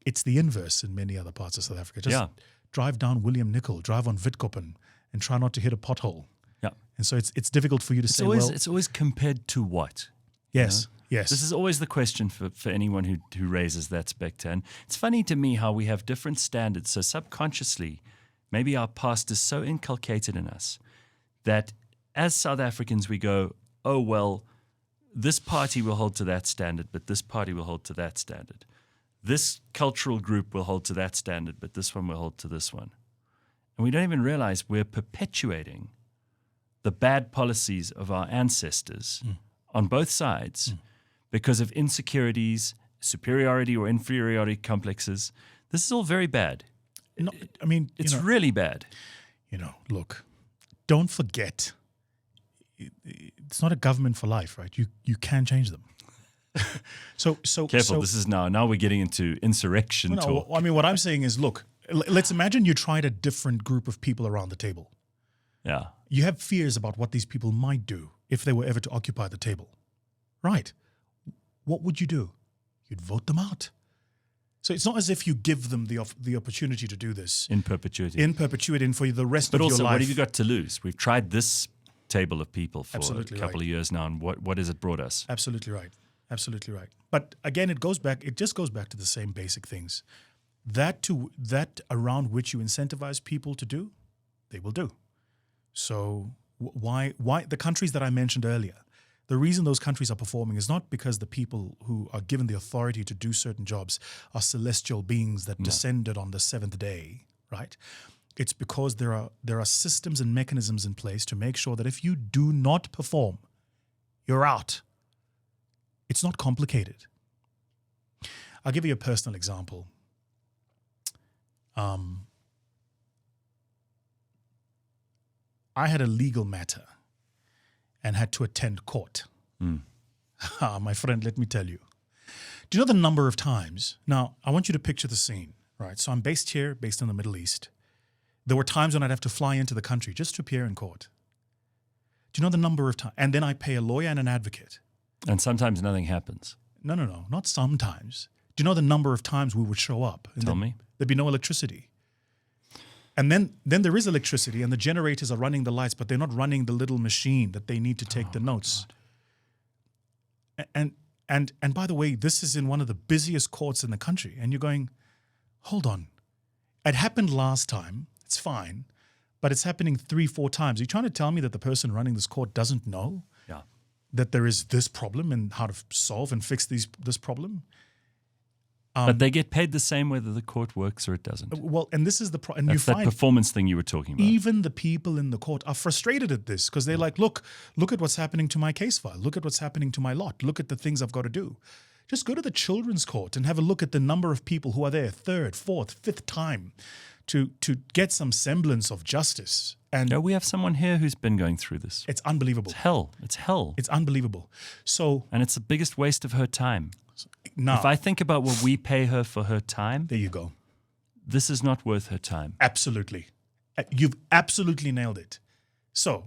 It's the inverse in many other parts of South Africa. Just drive down William Nicol, drive on Witkoppen, and try not to hit a pothole. Yeah. And so it's difficult for you to say, it's always compared to what? Yes, yes. This is always the question for anyone who raises that specter. And it's funny to me how we have different standards. So subconsciously, maybe our past is so inculcated in us that as South Africans, we go, oh, well, this party will hold to that standard, but this party will hold to that standard. This cultural group will hold to that standard, but this one will hold to this one. And we don't even realize we're perpetuating the bad policies of our ancestors on both sides because of insecurities, superiority or inferiority complexes. This is all very bad. No, I mean, it's really bad. Look, don't forget, it's not a government for life, right? You can change them. So careful. This is now we're getting into insurrection talk. I mean, what I'm saying is, look, let's imagine you tried a different group of people around the table. Yeah. You have fears about what these people might do if they were ever to occupy the table, right? What would you do? You'd vote them out. So it's not as if you give them the opportunity to do this in perpetuity, and for the rest of your life. But also, what have you got to lose? We've tried this table of people for a couple of years now, and what has it brought us? Absolutely right. Absolutely right. But again, it just goes back to the same basic things. That around which you incentivize people to do, they will do. So why the countries that I mentioned earlier, the reason those countries are performing is not because the people who are given the authority to do certain jobs are celestial beings that descended on the seventh day, right? It's because there are systems and mechanisms in place to make sure that if you do not perform, you're out. It's not complicated. I'll give you a personal example. I had a legal matter and had to attend court. My friend, let me tell you. Do you know the number of times? Now, I want you to picture the scene, right? So I'm based in the Middle East. There were times when I'd have to fly into the country just to appear in court. Do you know the number of times? And then I pay a lawyer and an advocate. And sometimes nothing happens. No, not sometimes. Do you know the number of times we would show up? Tell me. There'd be no electricity. And then there is electricity and the generators are running the lights, but they're not running the little machine that they need to take the notes. God. And by the way, this is in one of the busiest courts in the country. And you're going, hold on. It happened last time. It's fine. But it's happening 3-4 times. You're trying to tell me that the person running this court doesn't know that there is this problem and how to solve and fix this problem? But they get paid the same whether the court works or it doesn't. Well, and this is the problem. That's that performance thing you were talking about. Even the people in the court are frustrated at this because they're like, look at what's happening to my case file. Look at what's happening to my lot. Look at the things I've got to do. Just go to the children's court and have a look at the number of people who are there 3rd, 4th, 5th time to get some semblance of justice. And we have someone here who's been going through this. It's unbelievable. It's hell. It's hell. It's unbelievable. And it's the biggest waste of her time. Now, if I think about what we pay her for her time, there you go. This is not worth her time. Absolutely. You've absolutely nailed it. So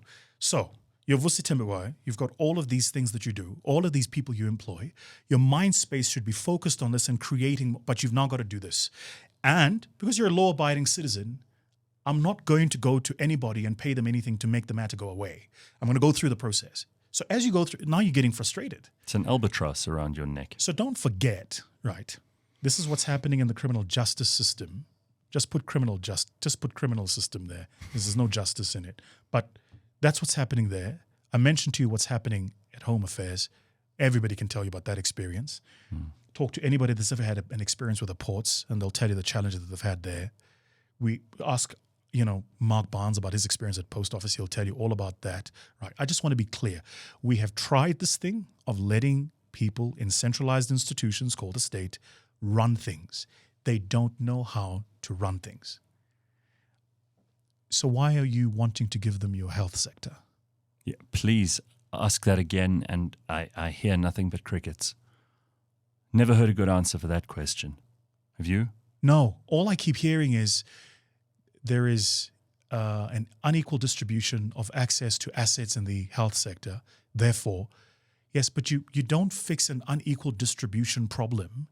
you're Vusi Thembekwayo. You've got all of these things that you do, all of these people you employ. Your mind space should be focused on this and creating, but you've now got to do this. And because you're a law-abiding citizen, I'm not going to go to anybody and pay them anything to make the matter go away. I'm going to go through the process. So as you go through, now you're getting frustrated. It's an albatross around your neck. So don't forget, right? This is what's happening in the criminal justice system. Just put criminal system there, because there's no justice in it. But that's what's happening there. I mentioned to you what's happening at Home Affairs. Everybody can tell you about that experience. Talk to anybody that's ever had an experience with the ports, and they'll tell you the challenges that they've had there. We ask, Mark Barnes about his experience at Post Office. He'll tell you all about that. Right? I just want to be clear. We have tried this thing of letting people in centralized institutions called a state run things. They don't know how to run things. So why are you wanting to give them your health sector? Yeah, please ask that again, and I hear nothing but crickets. Never heard a good answer for that question. Have you? No. All I keep hearing is there is an unequal distribution of access to assets in the health sector. Therefore, yes, but you don't fix an unequal distribution problem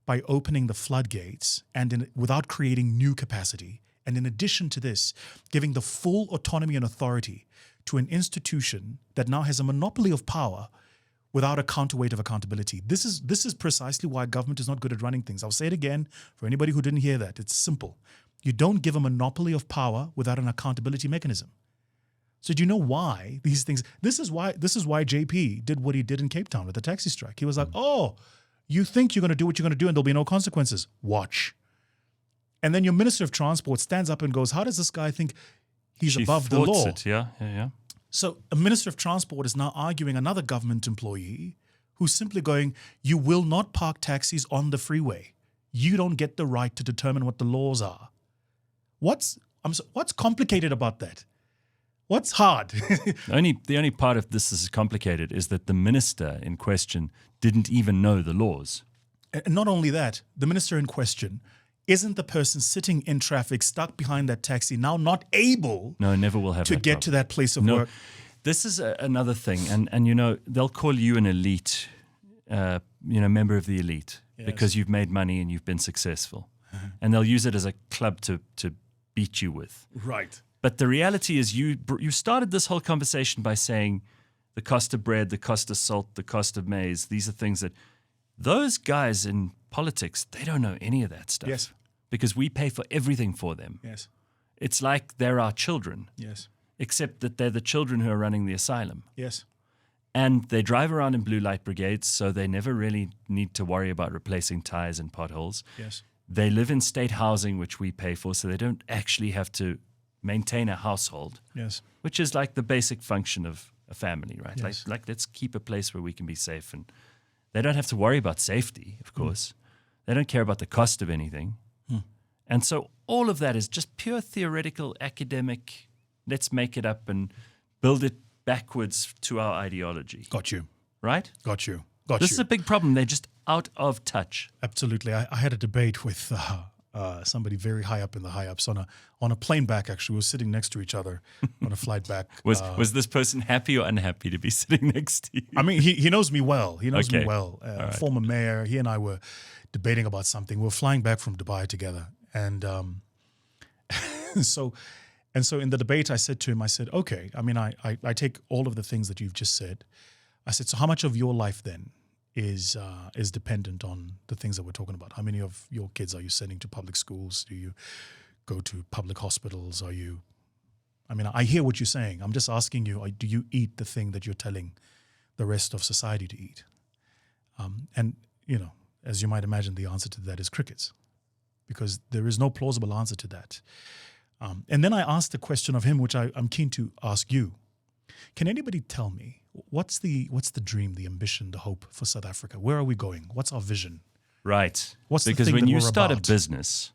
by opening the floodgates and without creating new capacity. And in addition to this, giving the full autonomy and authority to an institution that now has a monopoly of power without a counterweight of accountability. This is precisely why government is not good at running things. I'll say it again for anybody who didn't hear that. It's simple. You don't give a monopoly of power without an accountability mechanism. So do you know why these things? This is why JP did what he did in Cape Town with the taxi strike. He was like, "Oh, you think you're going to do what you're going to do and there'll be no consequences? Watch." And then your Minister of Transport stands up and goes, "How does this guy think he's above the law?" Yeah. So a Minister of Transport is now arguing another government employee who's simply going, "You will not park taxis on the freeway. You don't get the right to determine what the laws are." What's complicated about that? What's hard? The only part of this is complicated is that the minister in question didn't even know the laws. And not only that, the minister in question isn't the person sitting in traffic, stuck behind that taxi, now not able never will have to get to that place of work. This is another thing. And they'll call you an elite, member of the elite, because you've made money and you've been successful. And they'll use it as a club to beat you with. Right. But the reality is you started this whole conversation by saying the cost of bread, the cost of salt, the cost of maize, these are things that those guys in politics, they don't know any of that stuff. Yes. Because we pay for everything for them. Yes. It's like they're our children. Yes. Except that they're the children who are running the asylum. Yes. And they drive around in blue light brigades, so they never really need to worry about replacing tires and potholes. Yes. They live in state housing, which we pay for, so they don't actually have to maintain a household. Yes. Which is like the basic function of a family, right? Yes. Like let's keep a place where we can be safe. And they don't have to worry about safety, of course. They don't care about the cost of anything. And so all of that is just pure theoretical, academic, let's make it up and build it backwards to our ideology. Got you. Right? Got you. This is a big problem. They're just out of touch. Absolutely. I had a debate with somebody very high up in the high ups on a plane back. Actually, we were sitting next to each other on a flight back. Was this person happy or unhappy to be sitting next to you? I mean, he knows me well. He knows me well. Right. Former mayor. He and I were debating about something. We were flying back from Dubai together, and so in the debate, I said to him, I said, "Okay. I mean, I take all of the things that you've just said. I said, so how much of your life then is dependent on the things that we're talking about. How many of your kids are you sending to public schools? Do you go to public hospitals? I hear what you're saying. I'm just asking you, do you eat the thing that you're telling the rest of society to eat? And, as you might imagine, the answer to that is crickets, because there is no plausible answer to that. And then I asked the question of him, which I'm keen to ask you. Can anybody tell me, what's the dream, the ambition, the hope for South Africa? Where are we going? What's our vision? Right. What's the because thing when that you we're start about? a business,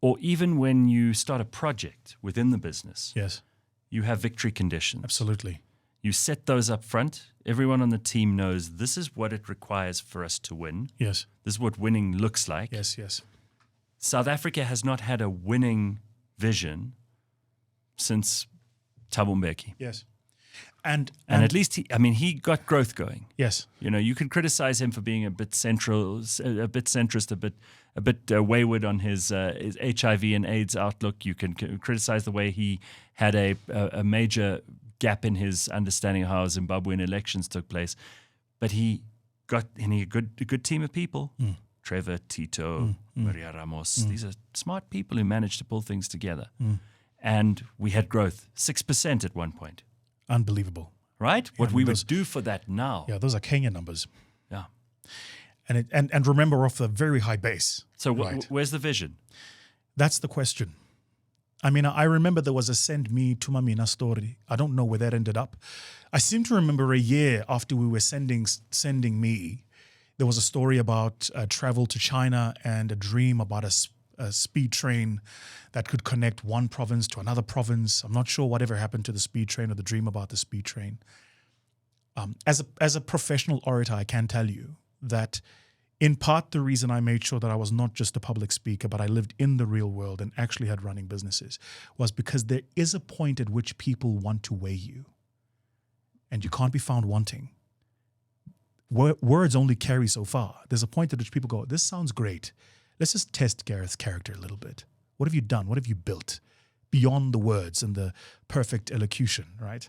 or even when you start a project within the business, Yes, you have victory conditions. absolutely. You set those up front. Everyone on the team knows this is what it requires for us to win. Yes, This is what winning looks like. yes, yes. South Africa has not had a winning vision since Thabo Mbeki. Yes. And And at least he got growth going. yes, You can criticize him for being a bit centrist, a bit wayward on his HIV and AIDS outlook. You can criticize the way he had a major gap in his understanding of how Zimbabwean elections took place, but he got a good team of people. Trevor, Tito, Maria Ramos. These are smart people who managed to pull things together. And we had growth, 6% at one point. unbelievable. Right? What we would do for that now. Yeah, those are Kenya numbers. Yeah. And remember, off a very high base. So Right. where's the vision? That's the question. I remember there was a Send Me Tumamina story. I don't know where that ended up. I seem to remember a year after we were sending me, there was a story about travel to China and a dream about a speed train that could connect one province to another province. I'm not sure whatever happened to the speed train or the dream about the speed train. As a professional orator, I can tell you that in part, the reason I made sure that I was not just a public speaker, but I lived in the real world and actually had running businesses, was because there is a point at which people want to weigh you, and you can't be found wanting. Words only carry so far. There's a point at which people go, this sounds great. Let's just test Gareth's character a little bit. What have you done? What have you built beyond the words and the perfect elocution, right?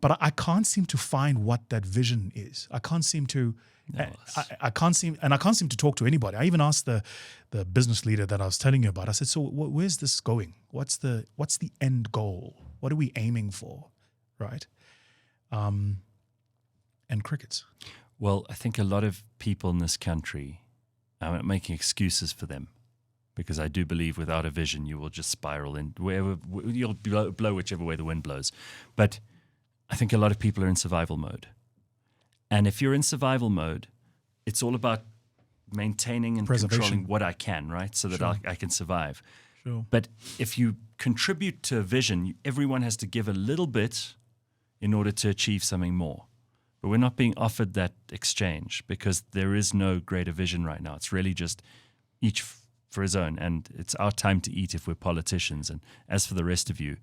But I can't seem to find what that vision is. I can't seem to... I can't seem to talk to anybody. I even asked the business leader that I was telling you about. I said, "So where's this going? What's the end goal? What are we aiming for?" Right? And crickets. Well, I think a lot of people in this country, I'm not making excuses for them, because I do believe without a vision you will just spiral in wherever you'll blow whichever way the wind blows. But I think a lot of people are in survival mode. And if you're in survival mode, it's all about maintaining and controlling what I can, right? So that I can survive. Sure. But if you contribute to a vision, everyone has to give a little bit in order to achieve something more. But we're not being offered that exchange because there is no greater vision right now. It's really just each for his own. And it's our time to eat if we're politicians. And as for the rest of you,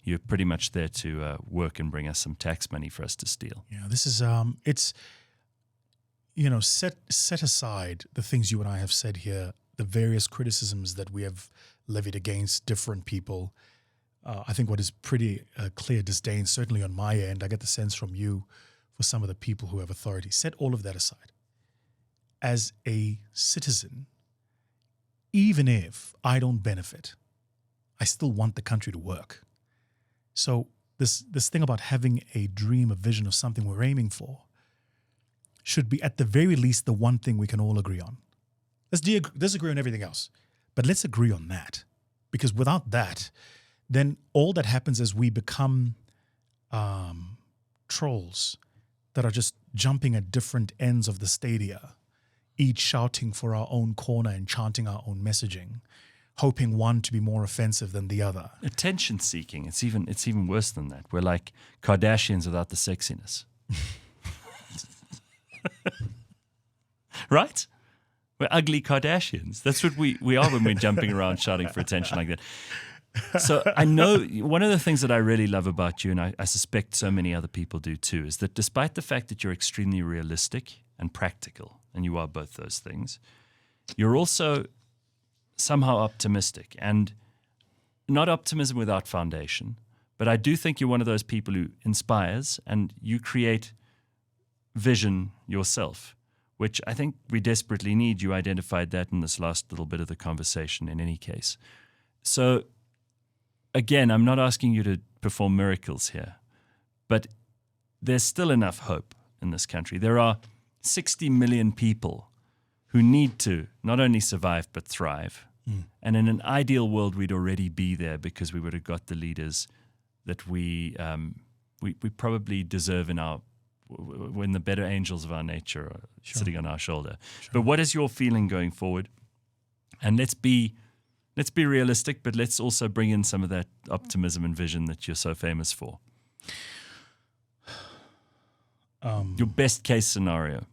you're pretty much there to work and bring us some tax money for us to steal. Yeah, this is it's set aside the things you and I have said here, the various criticisms that we have levied against different people. I think what is pretty clear disdain, certainly on my end, I get the sense from you for some of the people who have authority. Set all of that aside. As a citizen, even if I don't benefit, I still want the country to work. So this thing about having a dream, a vision of something we're aiming for should be at the very least the one thing we can all agree on. Let's disagree on everything else, but let's agree on that. Because without that, then all that happens is we become trolls that are just jumping at different ends of the stadia, each shouting for our own corner and chanting our own messaging, hoping one to be more offensive than the other. Attention seeking. It's even worse than that. We're like Kardashians without the sexiness. Right? We're ugly Kardashians. That's what we are when we're jumping around shouting for attention like that. So I know one of the things that I really love about you, and I suspect so many other people do too, is that despite the fact that you're extremely realistic and practical, and you are both those things, you're also somehow optimistic, and not optimism without foundation. But I do think you're one of those people who inspires, and you create vision yourself, which I think we desperately need. You identified that in this last little bit of the conversation in any case. So again, I'm not asking you to perform miracles here, but there's still enough hope in this country. There are 60 million people who need to not only survive but thrive. And in an ideal world, we'd already be there because we would have got the leaders that we probably deserve when the better angels of our nature are sitting on our shoulder. Sure. But what is your feeling going forward? And let's be realistic, but let's also bring in some of that optimism and vision that you're so famous for. Your best case scenario.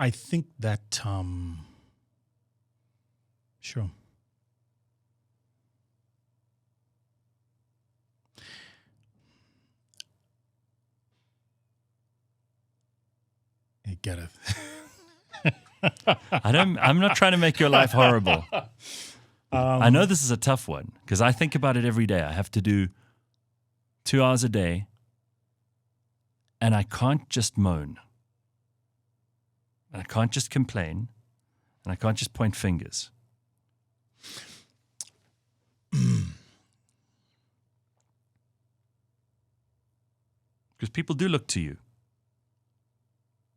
I think that, sure. Hey, Gareth. I'm not trying to make your life horrible. I know this is a tough one because I think about it every day. I have to do 2 hours a day, and I can't just moan. And I can't just complain, and I can't just point fingers. Because people do look to you.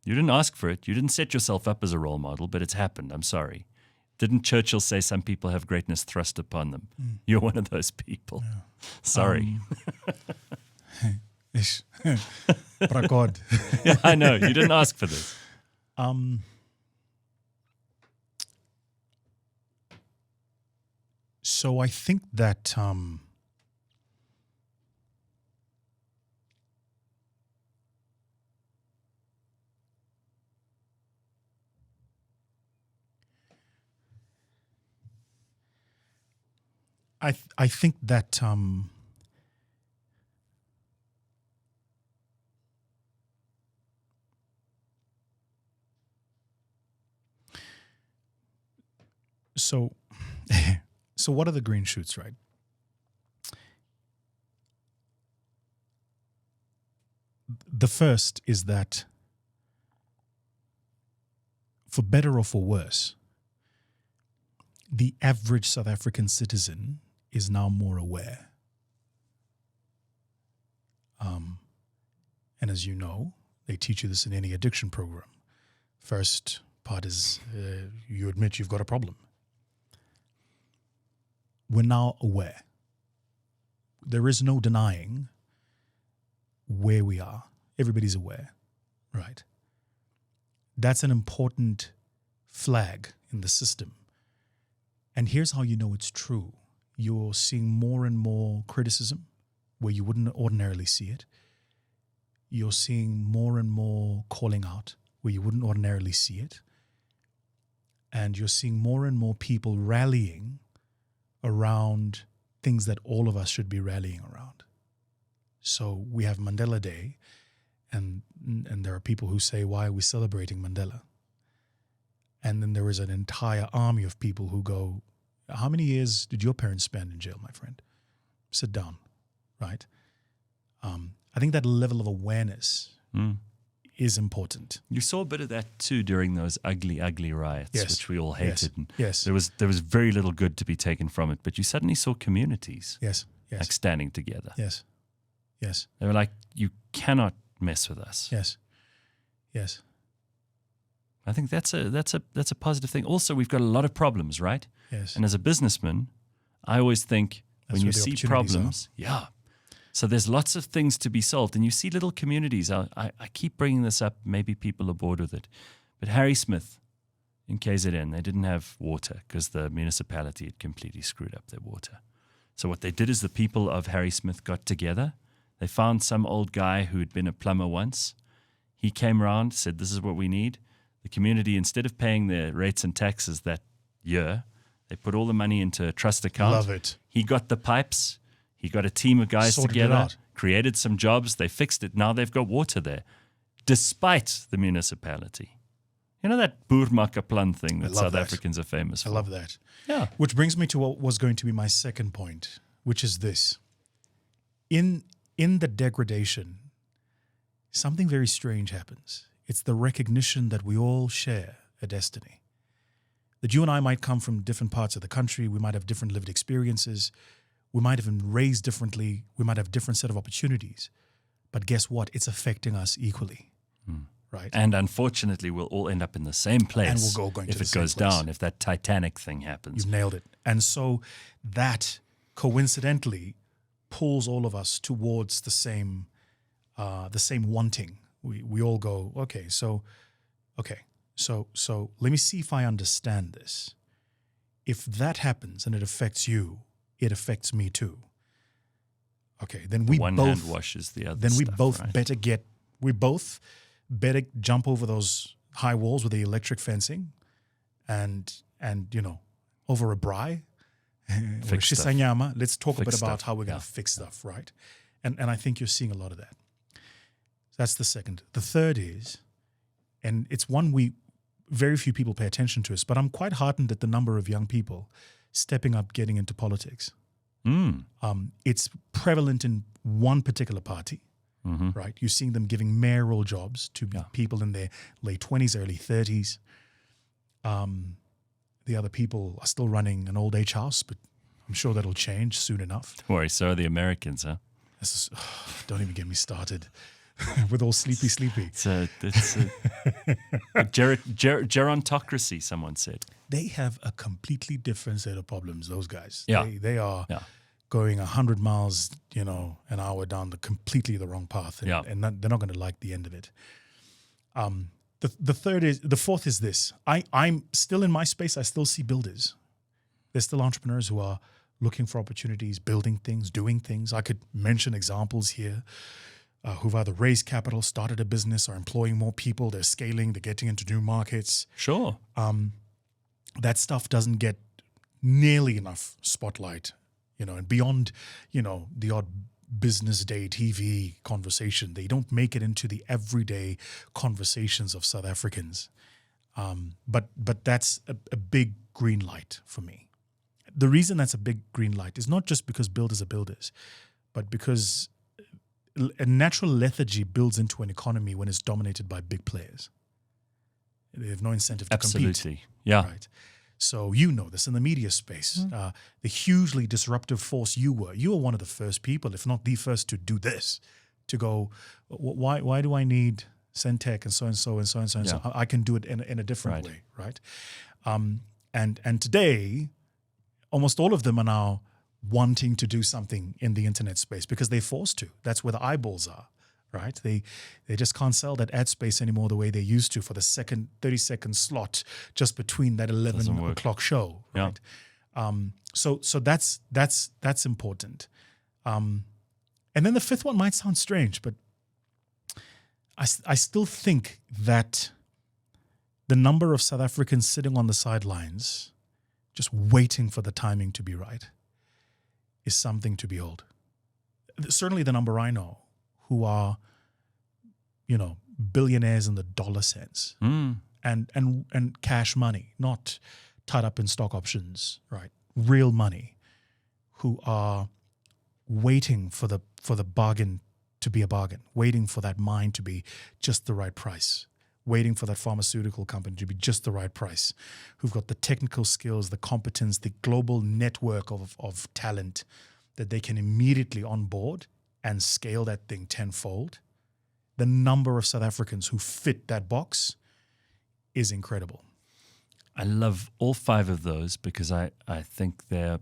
You didn't ask for it. You didn't set yourself up as a role model, but it's happened. I'm sorry. Didn't Churchill say some people have greatness thrust upon them? You're one of those people. Yeah. Sorry. But God. Yeah, I know. You didn't ask for this. So I think that I think that so what are the green shoots, right? The first is that, for better or for worse, the average South African citizen is now more aware. And as you know, they teach you this in any addiction program. First part is you admit you've got a problem. We're now aware. There is no denying where we are. Everybody's aware, right? That's an important flag in the system. And here's how you know it's true. You're seeing more and more criticism where you wouldn't ordinarily see it. You're seeing more and more calling out where you wouldn't ordinarily see it. And you're seeing more and more people rallying around things that all of us should be rallying around. So we have Mandela Day, and there are people who say, why are we celebrating Mandela? And then there is an entire army of people who go, how many years did your parents spend in jail, my friend? Sit down, right? I think that level of awareness is important. You saw a bit of that too during those ugly, ugly riots, which we all hated. Yes. And there was very little good to be taken from it, but you suddenly saw communities like standing together. Yes. They were like, you cannot mess with us. Yes. I think that's a positive thing. Also, we've got a lot of problems, right? Yes. And as a businessman, I always think when you see problems, so there's lots of things to be solved. And you see little communities. I keep bringing this up. Maybe people are bored with it. But Harry Smith in KZN, they didn't have water because the municipality had completely screwed up their water. So what they did is the people of Harry Smith got together. They found some old guy who had been a plumber once. He came around, said, this is what we need. The community, instead of paying their rates and taxes that year, they put all the money into a trust account. Love it. He got the pipes. He got a team of guys together, created some jobs. They fixed it. Now they've got water there, despite the municipality. You know that boermakaplan thing that love South that. Africans are famous for? I love that. Yeah. Which brings me to what was going to be my second point, which is this. In the degradation, something very strange happens. It's the recognition that we all share a destiny. That you and I might come from different parts of the country. We might have different lived experiences. We might have been raised differently. We might have a different set of opportunities. But guess what? It's affecting us equally. Right? And unfortunately, we'll all end up in the same place And we'll go going if to the it same goes place. down, if that Titanic thing happens. You've nailed it. And so that coincidentally pulls all of us towards the same wanting. We all go, okay, so let me see if I understand this. If that happens and it affects you, it affects me too. Okay, then we One both hand washes the other. then we stuff, both right? better jump over those high walls with the electric fencing and over a braai. Fix stuff. Shisanyama, let's talk a Fix bit about stuff, how we're going yeah. to fix stuff, right? And I think you're seeing a lot of that. That's the second. The third is, and it's one very few people pay attention to us, but I'm quite heartened at the number of young people stepping up, getting into politics. It's prevalent in one particular party, right? You're seeing them giving mayoral jobs to people in their late 20s, early 30s. The other people are still running an old age house, but I'm sure that'll change soon enough. Don't worry, so are the Americans, huh? Don't even get me started with all sleepy. It's a gerontocracy, someone said. They have a completely different set of problems, those guys. Yeah. They are going 100 miles, an hour down completely the wrong path, and they're not going to like the end of it. The fourth is this. I'm still in my space. I still see builders. There's still entrepreneurs who are looking for opportunities, building things, doing things. I could mention examples here who've either raised capital, started a business, are employing more people. They're scaling. They're getting into new markets. Sure. That stuff doesn't get nearly enough spotlight, and beyond, the odd business day TV conversation. They don't make it into the everyday conversations of South Africans. But that's a big green light for me. The reason that's a big green light is not just because builders are builders, but because a natural lethargy builds into an economy when it's dominated by big players. They have no incentive to compete. Absolutely. Yeah. Right. So you know this in the media space, the hugely disruptive force you were one of the first people, if not the first, to do this, to go, why do I need Centec and so and so and so and so and so? I can do it in a different way, right? And today, almost all of them are now wanting to do something in the internet space because they're forced to. That's where the eyeballs are, right? They just can't sell that ad space anymore the way they used to for the 30-second slot just between that 11 o'clock show, right? So that's important. And then the fifth one might sound strange, but I still think that the number of South Africans sitting on the sidelines, just waiting for the timing to be right, is something to behold. Certainly the number I know who are, billionaires in the dollar sense and cash money, not tied up in stock options, right? Real money, who are waiting for the bargain to be a bargain, waiting for that mine to be just the right price, waiting for that pharmaceutical company to be just the right price, who've got the technical skills, the competence, the global network of talent that they can immediately onboard and scale that thing tenfold. The number of South Africans who fit that box is incredible. I love all five of those because I think they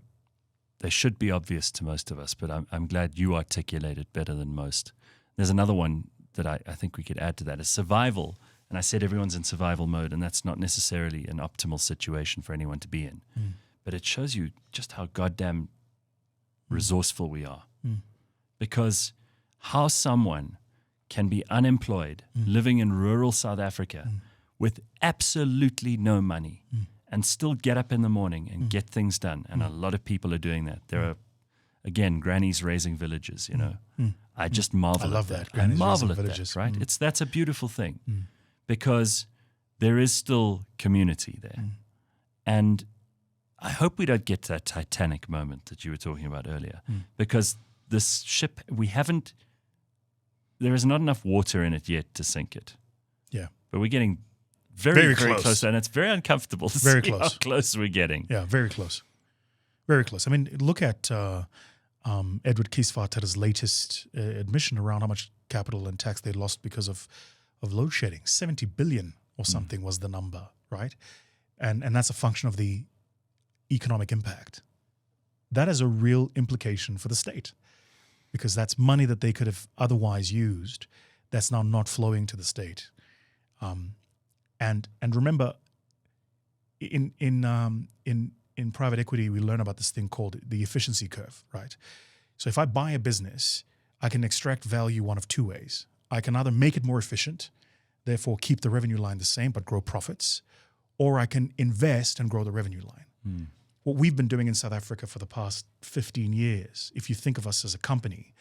should be obvious to most of us, but I'm glad you articulate it better than most. There's another one that I think we could add to that is survival. And I said everyone's in survival mode, and that's not necessarily an optimal situation for anyone to be in. But it shows you just how goddamn resourceful we are. Because how someone can be unemployed, living in rural South Africa with absolutely no money and still get up in the morning and get things done. And a lot of people are doing that. There are, again, grannies raising villages, I just marvel I love at that. Grannies I marvel raising at villages. that, right? That's a beautiful thing because there is still community there. And I hope we don't get to that Titanic moment that you were talking about earlier, because this ship, there is not enough water in it yet to sink it. Yeah. But we're getting very close, and it's very uncomfortable to Very see close. how close we're getting. Yeah, very close. Very close. I mean, look at Edward Kiesvater's latest admission around how much capital and tax they lost because of load shedding. 70 billion or something was the number, right? And that's a function of the economic impact. That is a real implication for the state, because that's money that they could have otherwise used that's now not flowing to the state. And remember, in private equity, we learn about this thing called the efficiency curve, right? So if I buy a business, I can extract value one of two ways. I can either make it more efficient, therefore keep the revenue line the same but grow profits, or I can invest and grow the revenue line. What we've been doing in South Africa for the past 15 years, if you think of us as a company,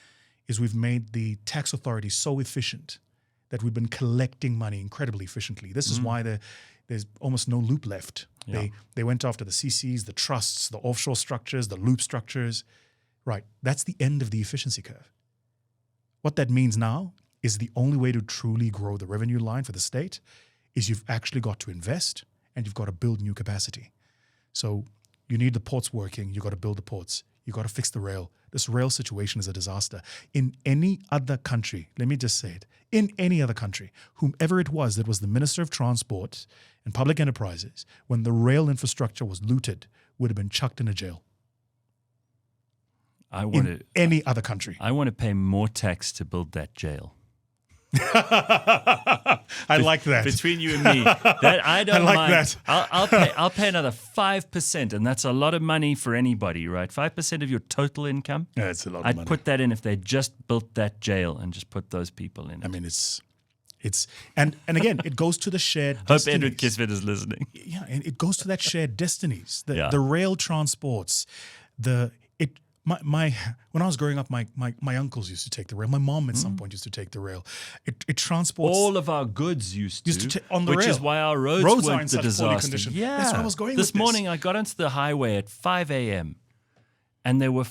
is we've made the tax authorities so efficient that we've been collecting money incredibly efficiently. This is why there's almost no loop left. Yeah. They went after the CCs, the trusts, the offshore structures, the loop structures. Right, that's the end of the efficiency curve. What that means now is the only way to truly grow the revenue line for the state is you've actually got to invest and you've got to build new capacity. So you need the ports working, you've got to build the ports, you've got to fix the rail. This rail situation is a disaster. In any other country, let me just say it, in any other country, whomever it was that was the Minister of Transport and Public Enterprises, when the rail infrastructure was looted, would have been chucked in a jail. Any other country. I want to pay more tax to build that jail. I like that. Between you and me, that I don't I like mind. that. I'll pay another 5%, and that's a lot of money for anybody, right? 5% of your total income. Yeah, it's a lot of I'd money. put that in if they just built that jail and just put those people in it. I mean, it's and again, it goes to the shared Hope destinies. Edward Kisvet is listening. Yeah, and it goes to that shared destinies. Yeah. The rail transports, when I was growing up, my uncles used to take the rail. My mom at some point used to take the rail. It transports All of our goods used to on the which rail. is why our roads Roads are weren't in the such poorly disaster. condition. Yeah, That's where I was going This with this. morning, I got onto the highway at 5 a.m. and there were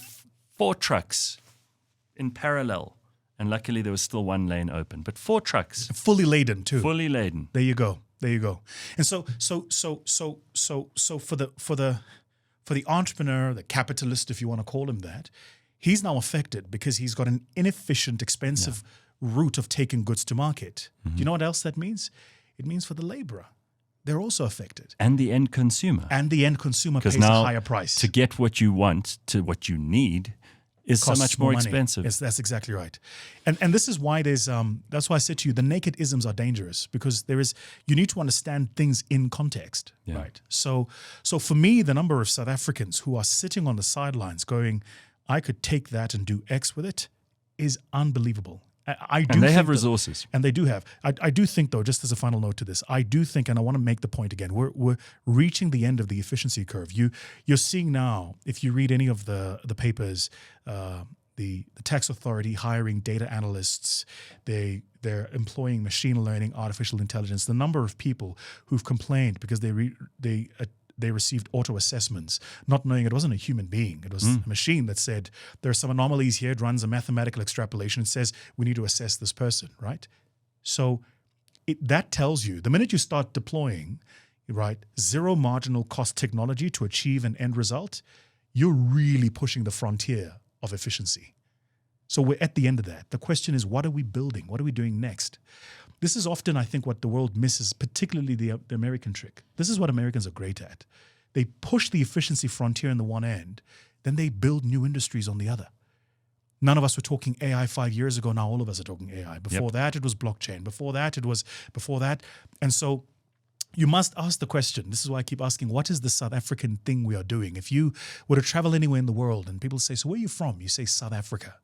4 trucks in parallel, and luckily there was still one lane open. But 4 trucks, fully laden too. fully laden. There you go. And so for the entrepreneur, the capitalist, if you want to call him that, he's now affected because he's got an inefficient, expensive route of taking goods to market. Do you know what else that means? It means for the laborer, they're also affected. And the end consumer. And the end consumer pays now, a higher price. To get what you want to what you need is so Costs much more money. expensive. Yes, that's exactly right. And this is why that's why I said to you, the naked isms are dangerous, because you need to understand things in context, right? So for me, the number of South Africans who are sitting on the sidelines going, I could take that and do X with it, is unbelievable. And they have resources. And they do have. I do think, though, just as a final note to this, I do think, and I want to make the point again, we're reaching the end of the efficiency curve. You're seeing now, if you read any of the papers, the tax authority hiring data analysts, they're employing machine learning, artificial intelligence. The number of people who've complained because they received auto assessments, not knowing it wasn't a human being. It was a machine that said, there are some anomalies here. It runs a mathematical extrapolation. It says, we need to assess this person, right? So that tells you, the minute you start deploying, right, zero marginal cost technology to achieve an end result, you're really pushing the frontier of efficiency. So we're at the end of that. The question is, what are we building? What are we doing next? This is often, I think, what the world misses, particularly the American trick. This is what Americans are great at. They push the efficiency frontier in the one end, then they build new industries on the other. None of us were talking AI 5 years ago. Now all of us are talking AI. Before that, it was blockchain. Before that. And so you must ask the question. This is why I keep asking, what is the South African thing we are doing? If you were to travel anywhere in the world and people say, so where are you from? You say South Africa.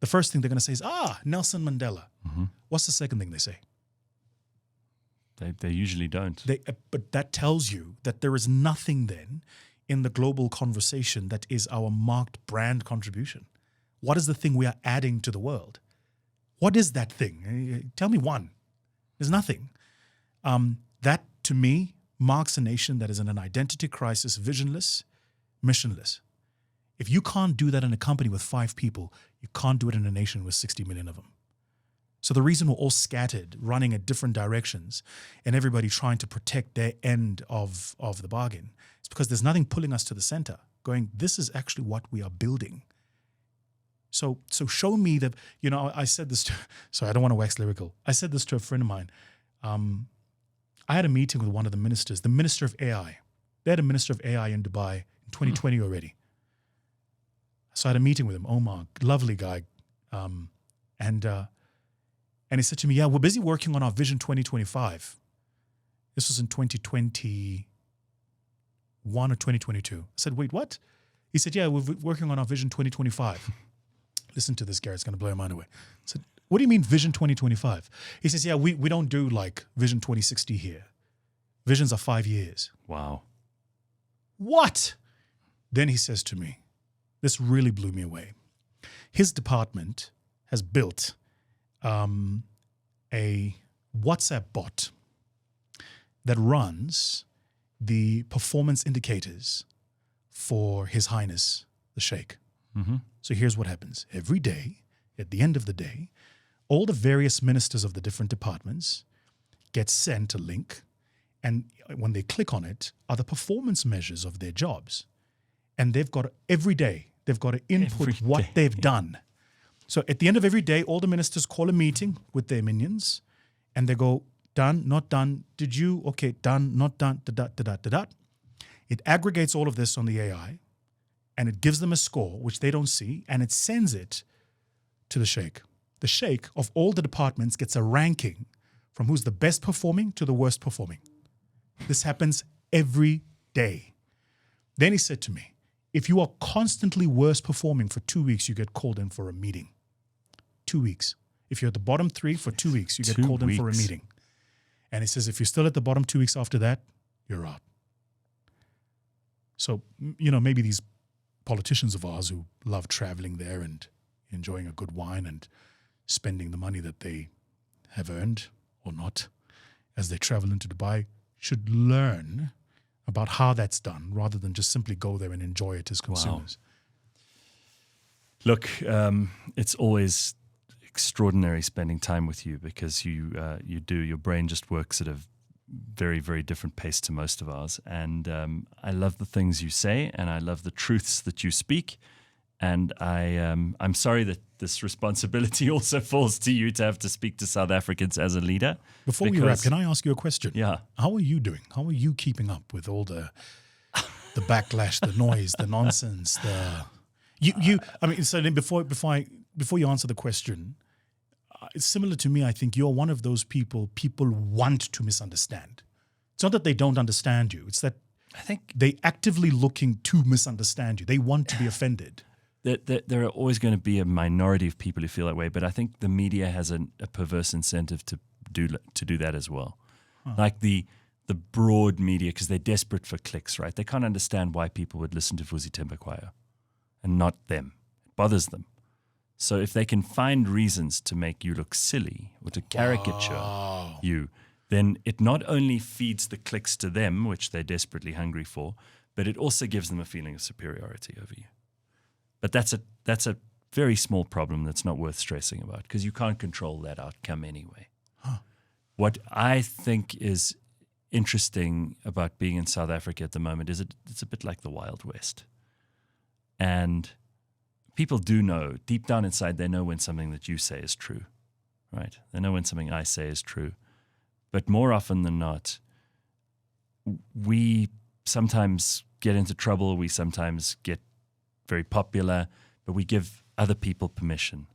The first thing they're going to say is, Nelson Mandela. Mm-hmm. What's the second thing they say? They usually don't. But that tells you that there is nothing then in the global conversation that is our marked brand contribution. What is the thing we are adding to the world? What is that thing? Tell me one. There's nothing. That, to me, marks a nation that is in an identity crisis, visionless, missionless. If you can't do that in a company with 5 people, you can't do it in a nation with 60 million of them. So the reason we're all scattered, running in different directions, and everybody trying to protect their end of the bargain, is because there's nothing pulling us to the center, going, this is actually what we are building. So show me that, I said this to, sorry, I don't want to wax lyrical. I said this to a friend of mine. I had a meeting with one of the ministers, the minister of AI. They had a minister of AI in Dubai in 2020 already. So I had a meeting with him, Omar, lovely guy. And he said to me, yeah, we're busy working on our Vision 2025. This was in 2021 or 2022. I said, wait, what? He said, yeah, we're working on our Vision 2025. Listen to this, Gareth, it's going to blow your mind away. I said, what do you mean Vision 2025? He says, yeah, we don't do like Vision 2060 here. Visions are 5 years. Wow. What? Then he says to me, this really blew me away. His department has built a WhatsApp bot that runs the performance indicators for His Highness, the Sheikh. Mm-hmm. So here's what happens. Every day, at the end of the day, all the various ministers of the different departments get sent a link, and when they click on it, are the performance measures of their jobs. And they've got every day, they've got to input what they've done. So at the end of every day, all the ministers call a meeting with their minions, and they go, done, not done, did you, okay, done, not done, da-da. It aggregates all of this on the AI, and it gives them a score, which they don't see, and it sends it to the Sheikh. The Sheikh of all the departments gets a ranking from who's the best performing to the worst performing. This happens every day. Then he said to me, if you are constantly worst performing for 2 weeks, you get called in for a meeting. 2 weeks. If you're at the bottom 3 for 2 weeks, you get called in for a meeting. And he says, if you're still at the bottom 2 weeks after that, you're out. So, maybe these politicians of ours who love traveling there and enjoying a good wine and spending the money that they have earned or not as they travel into Dubai should learn about how that's done rather than just simply go there and enjoy it as consumers. Wow. Look, it's always extraordinary spending time with you because your brain just works at a very, very different pace to most of ours. And I love the things you say, and I love the truths that you speak. And I'm sorry that this responsibility also falls to you to have to speak to South Africans as a leader. Before we wrap, can I ask you a question? Yeah. How are you doing? How are you keeping up with all the backlash, the noise, the nonsense, So then before you answer the question, it's similar to me. I think you're one of those people want to misunderstand. It's not that they don't understand you. It's that I think they actively looking to misunderstand you. They want to be offended. There are always going to be a minority of people who feel that way, but I think the media has a perverse incentive to do that as well. Huh. Like the broad media, because they're desperate for clicks, right? They can't understand why people would listen to Vusi Thembekwayo and not them. It bothers them. So if they can find reasons to make you look silly or to caricature you, then it not only feeds the clicks to them, which they're desperately hungry for, but it also gives them a feeling of superiority over you. But that's a very small problem that's not worth stressing about because you can't control that outcome anyway. Huh. What I think is interesting about being in South Africa at the moment is it's a bit like the Wild West. And people do know, deep down inside, they know when something that you say is true, right? They know when something I say is true. But more often than not, we sometimes get into trouble. We sometimes get very popular, but we give other people permission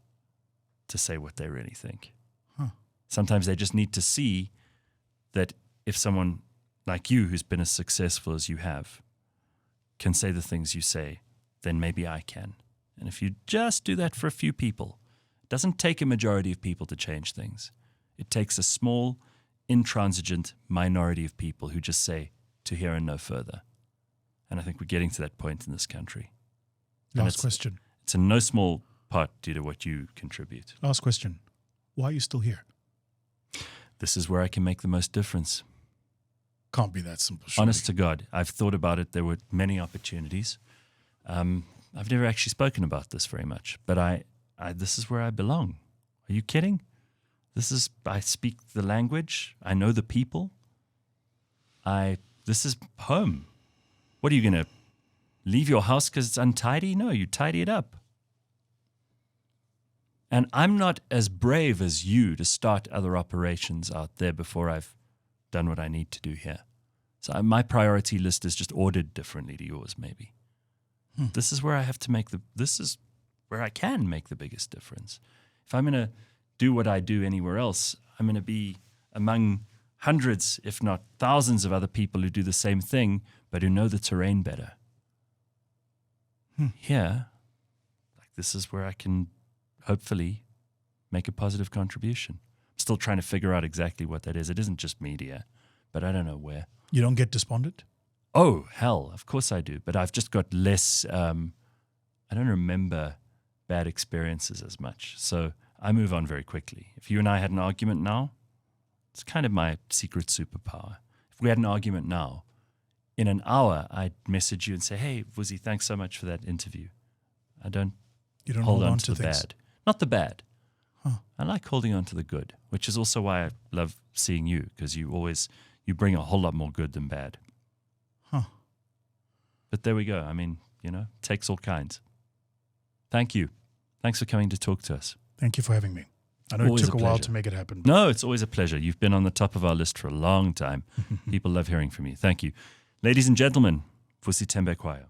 to say what they really think. Huh. Sometimes they just need to see that if someone like you, who's been as successful as you have, can say the things you say, then maybe I can. And if you just do that for a few people, it doesn't take a majority of people to change things. It takes a small, intransigent minority of people who just say, to here and no further. And I think we're getting to that point in this country. Last question. It's in no small part due to what you contribute. Last question. Why are you still here? This is where I can make the most difference. Can't be that simple. Surely. Honest to God, I've thought about it. There were many opportunities. I've never actually spoken about this very much, but this is where I belong. Are you kidding? I speak the language. I know the people. This is home. What are you going to leave your house because it's untidy? No, you tidy it up. And I'm not as brave as you to start other operations out there before I've done what I need to do here. So my priority list is just ordered differently to yours, maybe. This is where I have to this is where I can make the biggest difference. If I'm going to do what I do anywhere else, I'm going to be among hundreds, if not thousands of other people who do the same thing, but who know the terrain better. Here, this is where I can hopefully make a positive contribution. I'm still trying to figure out exactly what that is. It isn't just media, but I don't know where. You don't get despondent? Oh, hell, of course I do. But I've just got less, I don't remember bad experiences as much. So I move on very quickly. If you and I had an argument now, it's kind of my secret superpower. If we had an argument now, in an hour, I'd message you and say, hey, Vusi, thanks so much for that interview. You don't hold on to the bad. Not the bad. I like holding on to the good, which is also why I love seeing you, because you bring a whole lot more good than bad. But there we go. I mean, it takes all kinds. Thank you. Thanks for coming to talk to us. Thank you for having me. I know Always it took a while to make it happen. No, it's always a pleasure. You've been on the top of our list for a long time. People love hearing from you. Thank you. Ladies and gentlemen, Vusi Thembekwayo.